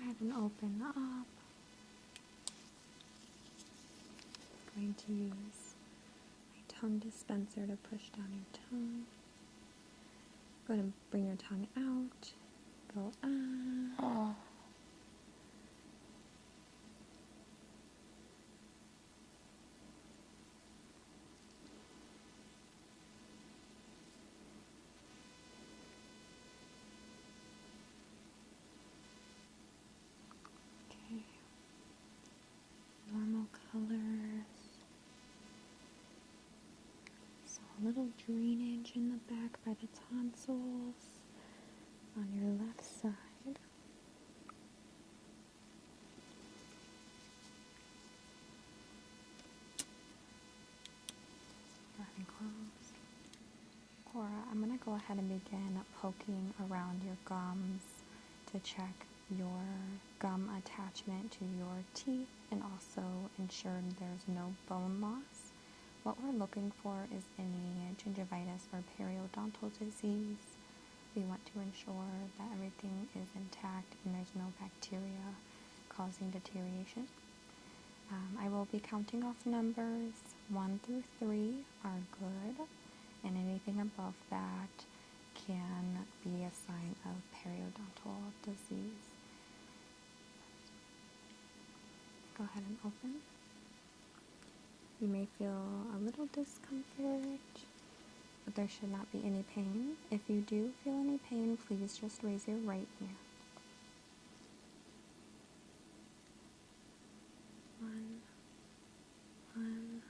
ahead and open up. I'm going to use my tongue dispenser to push down your tongue. Go ahead and bring your tongue out. Go ah. Okay. Normal colors. So a little drainage in the back by the tonsils on your left side. And close. Cora, I'm going to go ahead and begin poking around your gums to check your gum attachment to your teeth and also ensure there's no bone loss. What we're looking for is any gingivitis or periodontal disease. We want to ensure that everything is intact and there's no bacteria causing deterioration. I will be counting off numbers. 1 through 3 are good, and anything above that can be a sign of periodontal disease. Go ahead and open. You may feel a little discomfort, but there should not be any pain. If you do feel any pain, please just raise your right hand. 1, 1,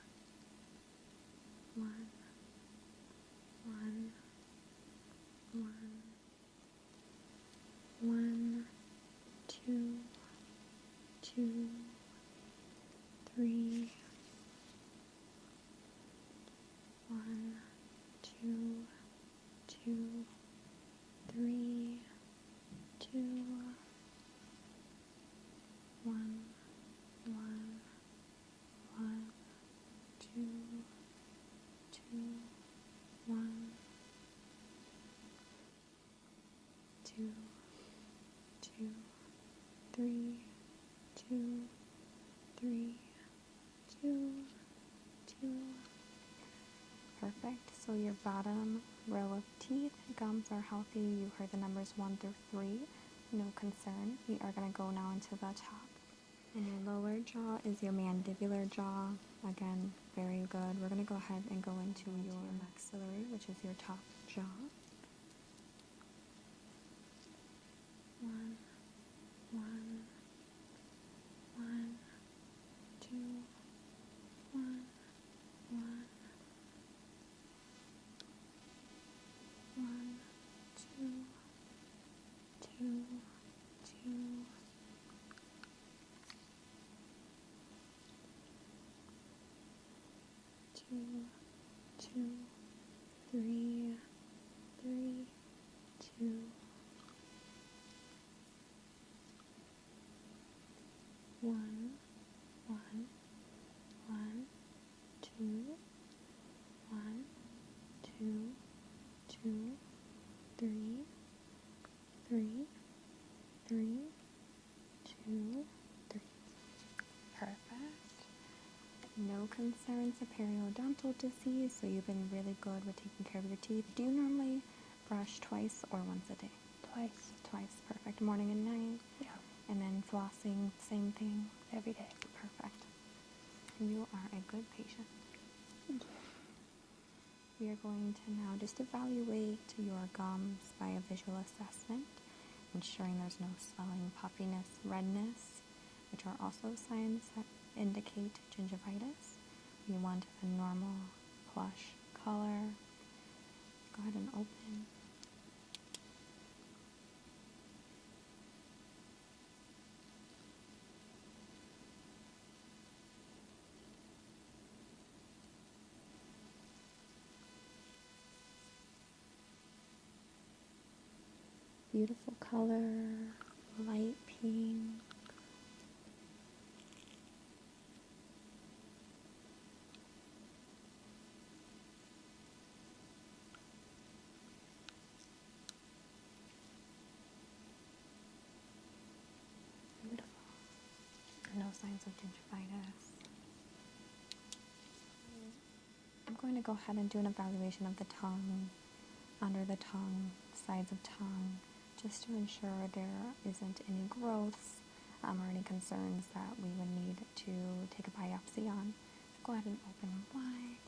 1, 1, 1, 1, 2, 2, 3, 1, 2, 2, 3, 2, 1, 1, 1, 2, 2, 1, 2, 2, 3, 2, 3, 2, 2. Perfect. So your bottom row of teeth, gums are healthy. You heard the numbers 1 through 3. No concern. We are going to go now into the top. And your lower jaw is your mandibular jaw. Again, very good. We're going to go ahead and go into your maxillary, which is your top jaw. 1, 1, 1, 2, 1, 1, 1, 2, 2, 2, 2, 2, 3, 3, 2, 1, 1, 1, 2, 1, 2, 2, 3, 3, 3, 2, 3. Perfect. No concerns of periodontal disease, so you've been really good with taking care of your teeth. Do you normally brush twice or once a day? Twice. Twice, perfect. Morning and night? Yeah. And then flossing, same thing? Every day. Perfect. You are a good patient. We are going to now just evaluate your gums by a visual assessment, ensuring there's no swelling, puffiness, redness, which are also signs that indicate gingivitis. We want a normal plush color. Go ahead and open. Beautiful color, light pink. signs of gingivitis. I'm going to go ahead and do an evaluation of the tongue, under the tongue, sides of tongue, just to ensure there isn't any growths or any concerns that we would need to take a biopsy on. So go ahead and open wide.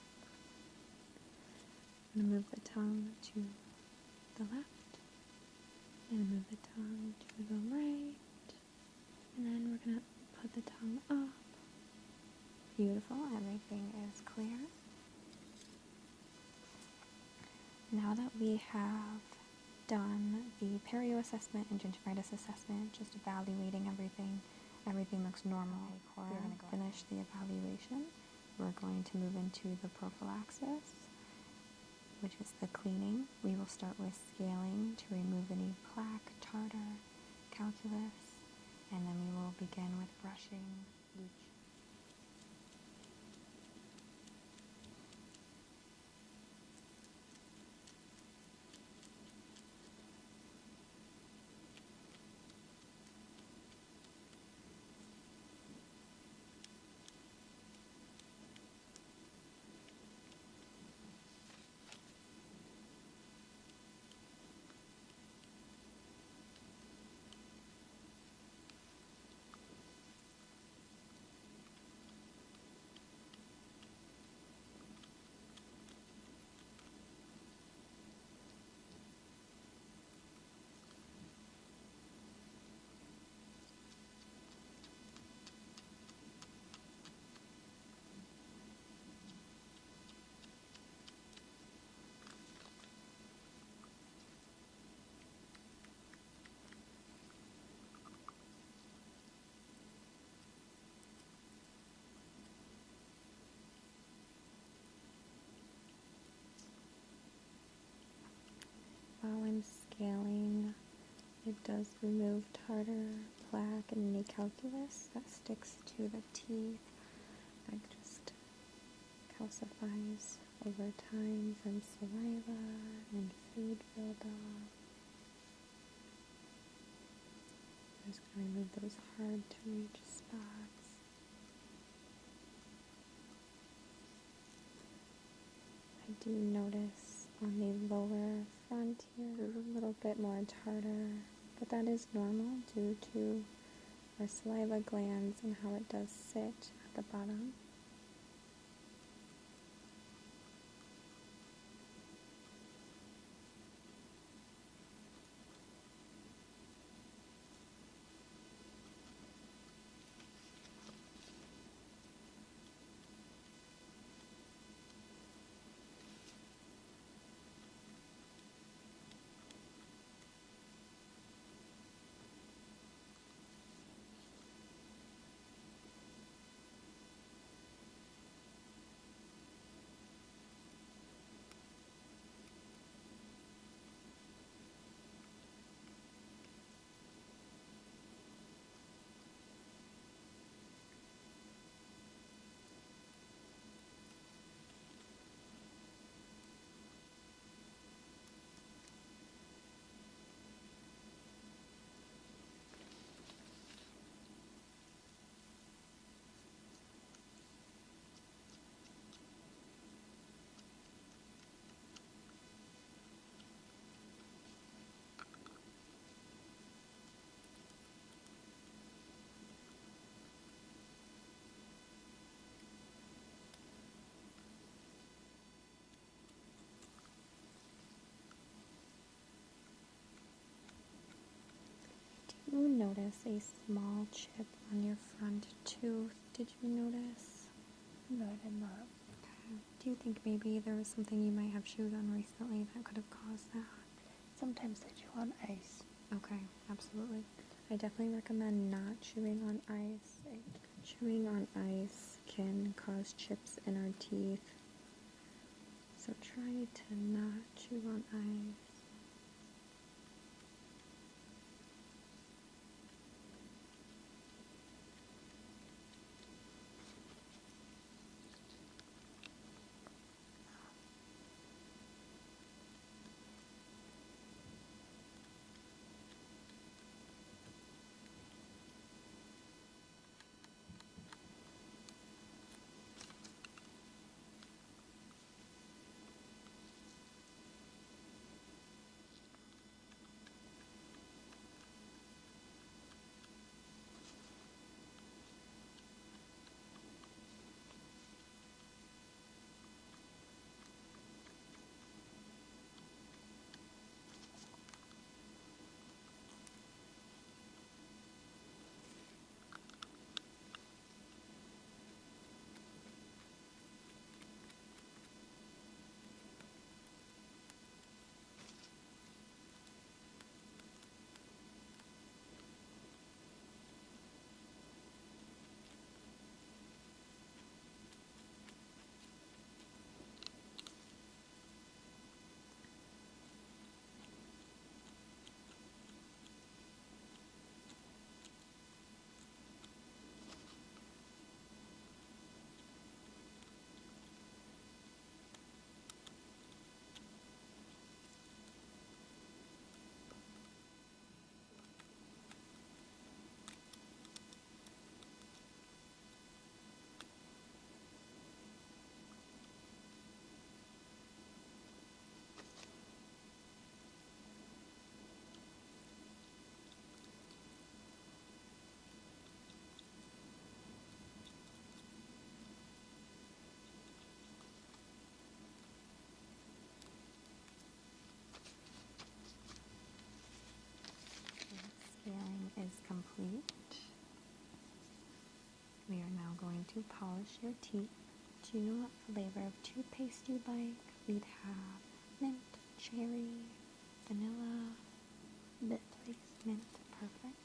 I'm going to move the tongue to the left and move the tongue to the right. And then we're going to put the tongue up. Beautiful, everything is clear. Now that we have done the perio assessment and gingivitis assessment, just evaluating everything, everything looks normal. We're going to finish the evaluation. We're going to move into the prophylaxis, which is the cleaning. We will start with scaling to remove any plaque, tartar, calculus, and then we will begin with brushing each. While I'm scaling, it does remove tartar, plaque, and any calculus that sticks to the teeth, that just calcifies over time from saliva and food buildup. I'm just going to remove those hard to reach spots. I do notice on the lower front here, there's a little bit more tartar, but that is normal due to our saliva glands and how it does sit at the bottom. You notice a small chip on your front tooth. Did you notice? No, I did not. Okay. Do you think maybe there was something you might have chewed on recently that could have caused that? Sometimes I chew on ice. Okay, absolutely. I definitely recommend not chewing on ice. Chewing on ice can cause chips in our teeth. So try to not chew on ice. to polish your teeth. Do you know what flavor of toothpaste you like? We'd have mint, cherry, vanilla. Mint, please. Mint, perfect.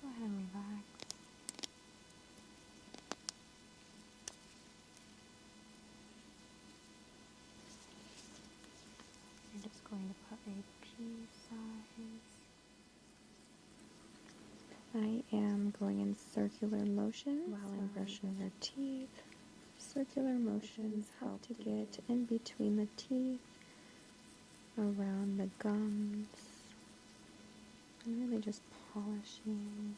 Go ahead and relax. You're just going to put a pea size. I am going in circular motions while I'm brushing your teeth. Circular motions help to get in between the teeth, around the gums, and really just polishing.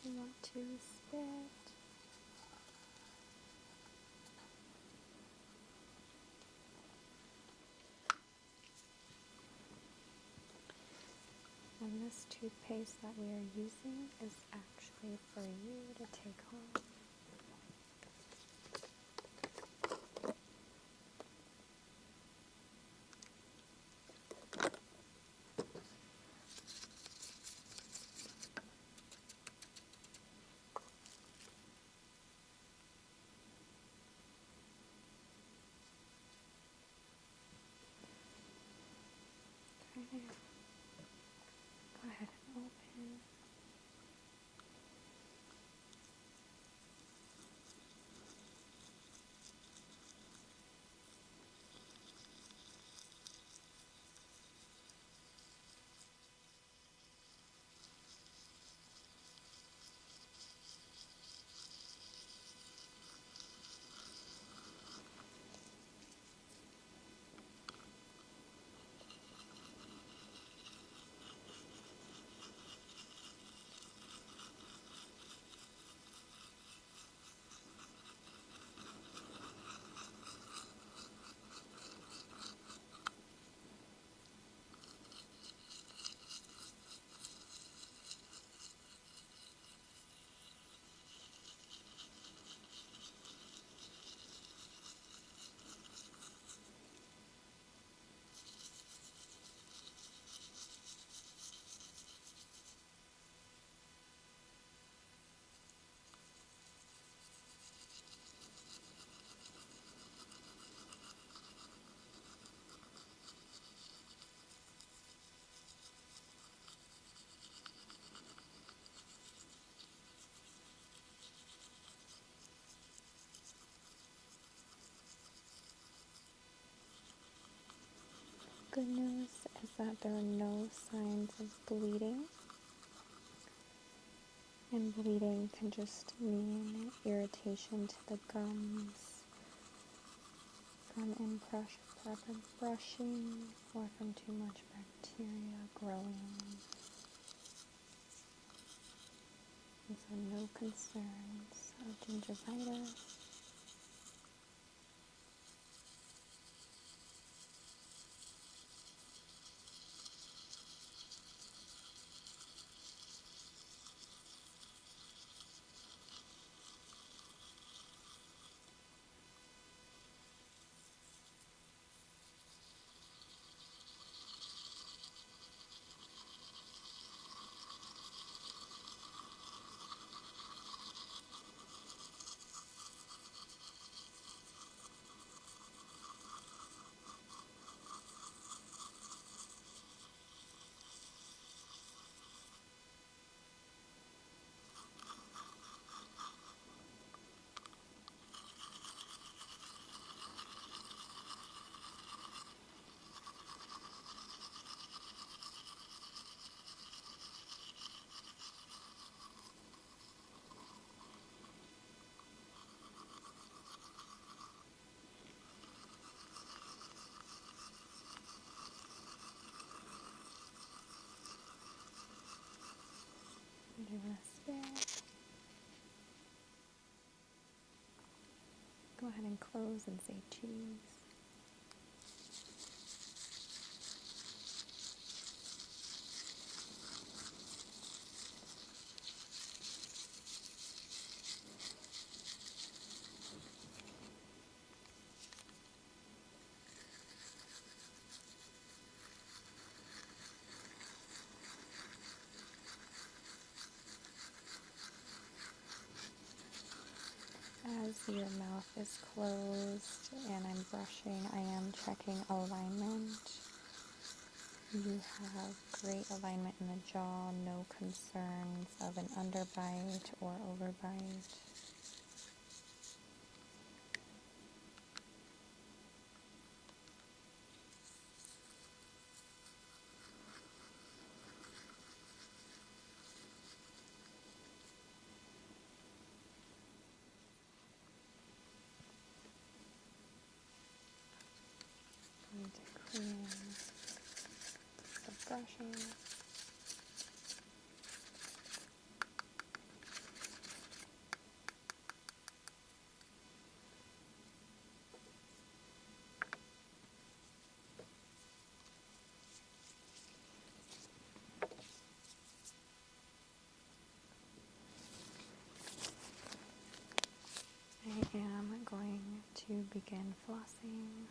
Did you want to spit? And this toothpaste that we are using is actually for you to take home. Okay. Go ahead and open. that there are no signs of bleeding. And bleeding can just mean irritation to the gums from improper brushing or from too much bacteria growing. And so no concerns of gingivitis. Do you want to spit? Go ahead and close and say cheese. As your mouth is closed and I'm brushing, I am checking alignment. You have great alignment in the jaw, no concerns of an underbite or overbite. Going to clean the brushing. I am going to begin flossing.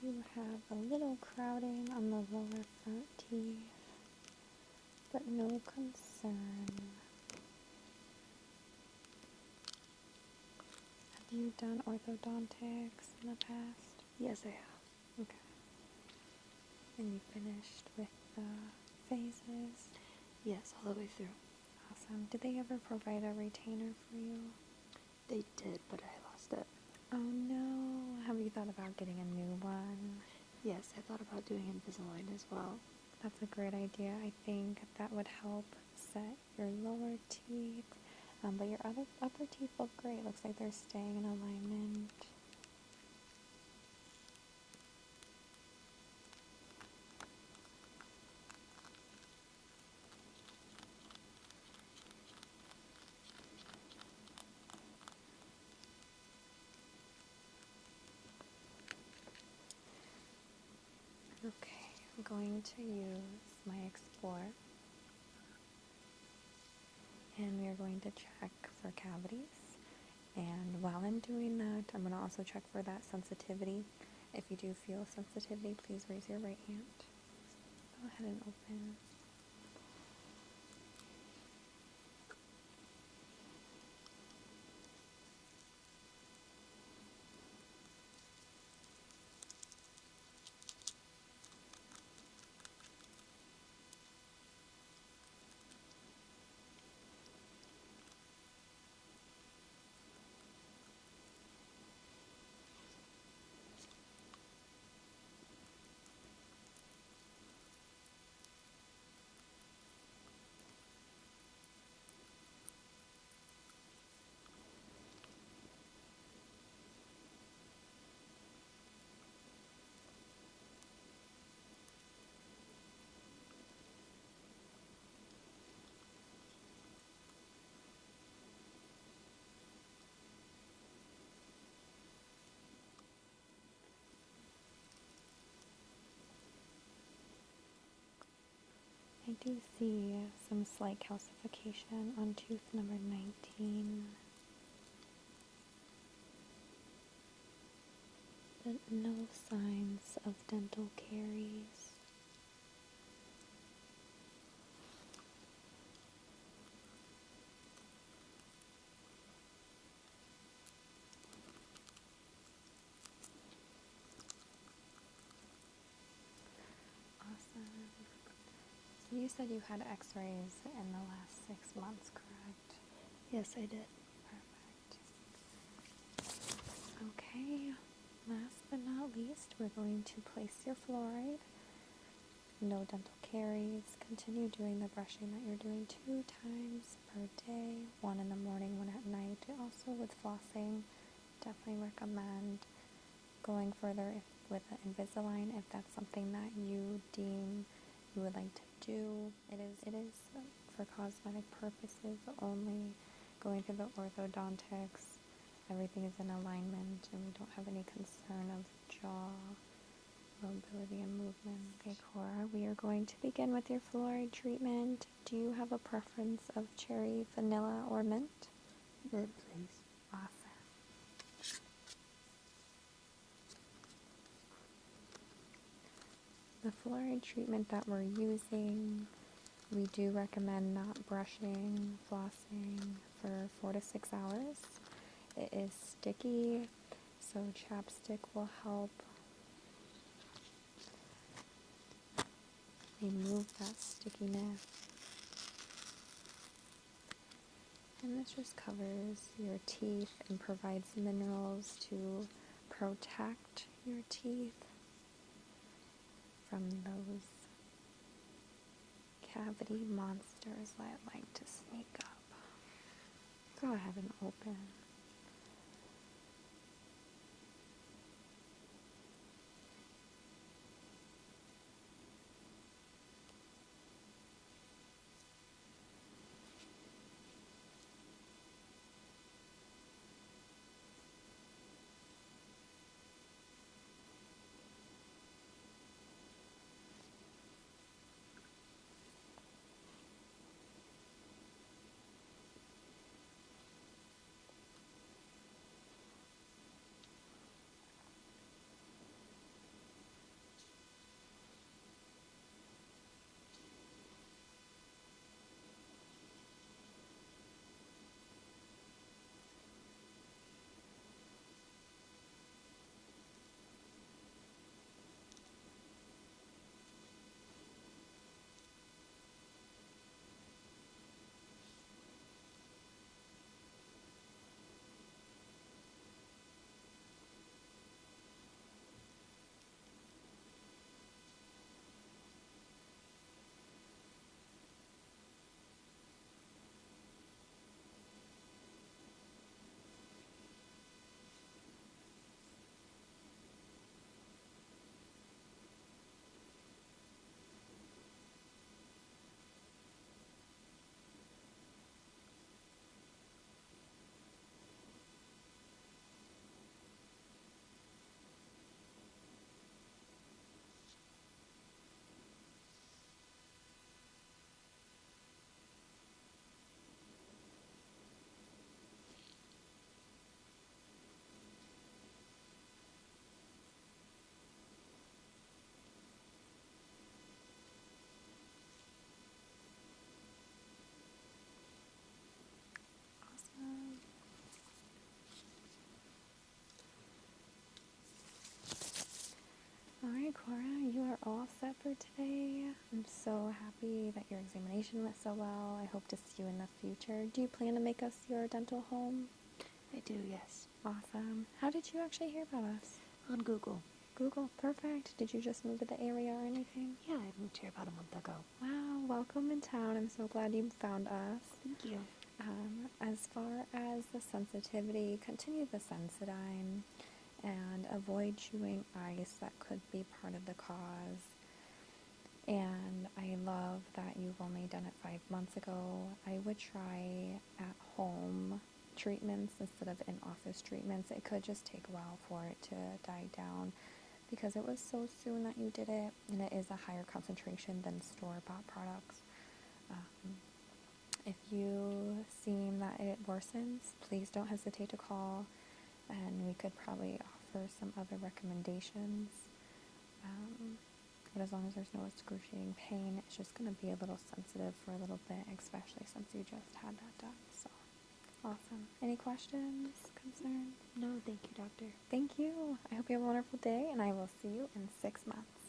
do have a little crowding on the lower front teeth, but no concern. Have you done orthodontics in the past? Yes, I have. Okay. And you finished with the phases? Yes, all the way through. Awesome. Did they ever provide a retainer for you? They did, but I lost it. Oh no. Have you thought about getting a new one? Yes, I thought about doing Invisalign as well. That's a great idea. I think that would help set your lower teeth. But your other upper teeth look great. Looks like they're staying in alignment. Okay, I'm going to use my Explorer. And we are going to check for cavities. And while I'm doing that, I'm going to also check for that sensitivity. If you do feel sensitivity, please raise your right hand. Go ahead and open. I do see some slight calcification on tooth number 19, but no signs of dental caries. Awesome. So you said you had x-rays in the last 6 months, correct? Yes, I did. Perfect. Okay, last but not least, we're going to place your fluoride. No dental caries. Continue doing the brushing that you're doing 2 times per day, 1 in the morning, 1 at night. Also with flossing, definitely recommend going further with the Invisalign if that's something that you deem you would like to do. It is for cosmetic purposes only. Going through the orthodontics, everything is in alignment and we don't have any concern of jaw mobility and movement. Okay, Cora, we are going to begin with your fluoride treatment. Do you have a preference of cherry, vanilla, or mint? Mint, please. Awesome. The fluoride treatment that we're using, we do recommend not brushing, flossing for 4 to 6 hours. It is sticky, so chapstick will help remove that stickiness. And this just covers your teeth and provides minerals to protect your teeth from those cavity monsters that like to sneak up. Go ahead and open. Cora, you are all set for today. I'm so happy that your examination went so well. I hope to see you in the future. Do you plan to make us your dental home? I do, yes. Awesome. How did you actually hear about us? On Google. Google, perfect. Did you just move to the area or anything? Yeah, I moved here about a month ago. Wow, welcome in town. I'm so glad you found us. Thank you. As far as the sensitivity, continue the Sensodyne and avoid chewing ice. That could be part of the cause. And I love that you've only done it 5 months ago. I would try at home treatments instead of in-office treatments. It could just take a while for it to die down because it was so soon that you did it, and it is a higher concentration than store-bought products. If you seem that it worsens, please don't hesitate to call, and we could probably offer some other recommendations. But as long as there's no excruciating pain, it's just going to be a little sensitive for a little bit, especially since you just had that done. So, awesome. Any questions, concerns? No, thank you, doctor. Thank you. I hope you have a wonderful day, and I will see you in 6 months.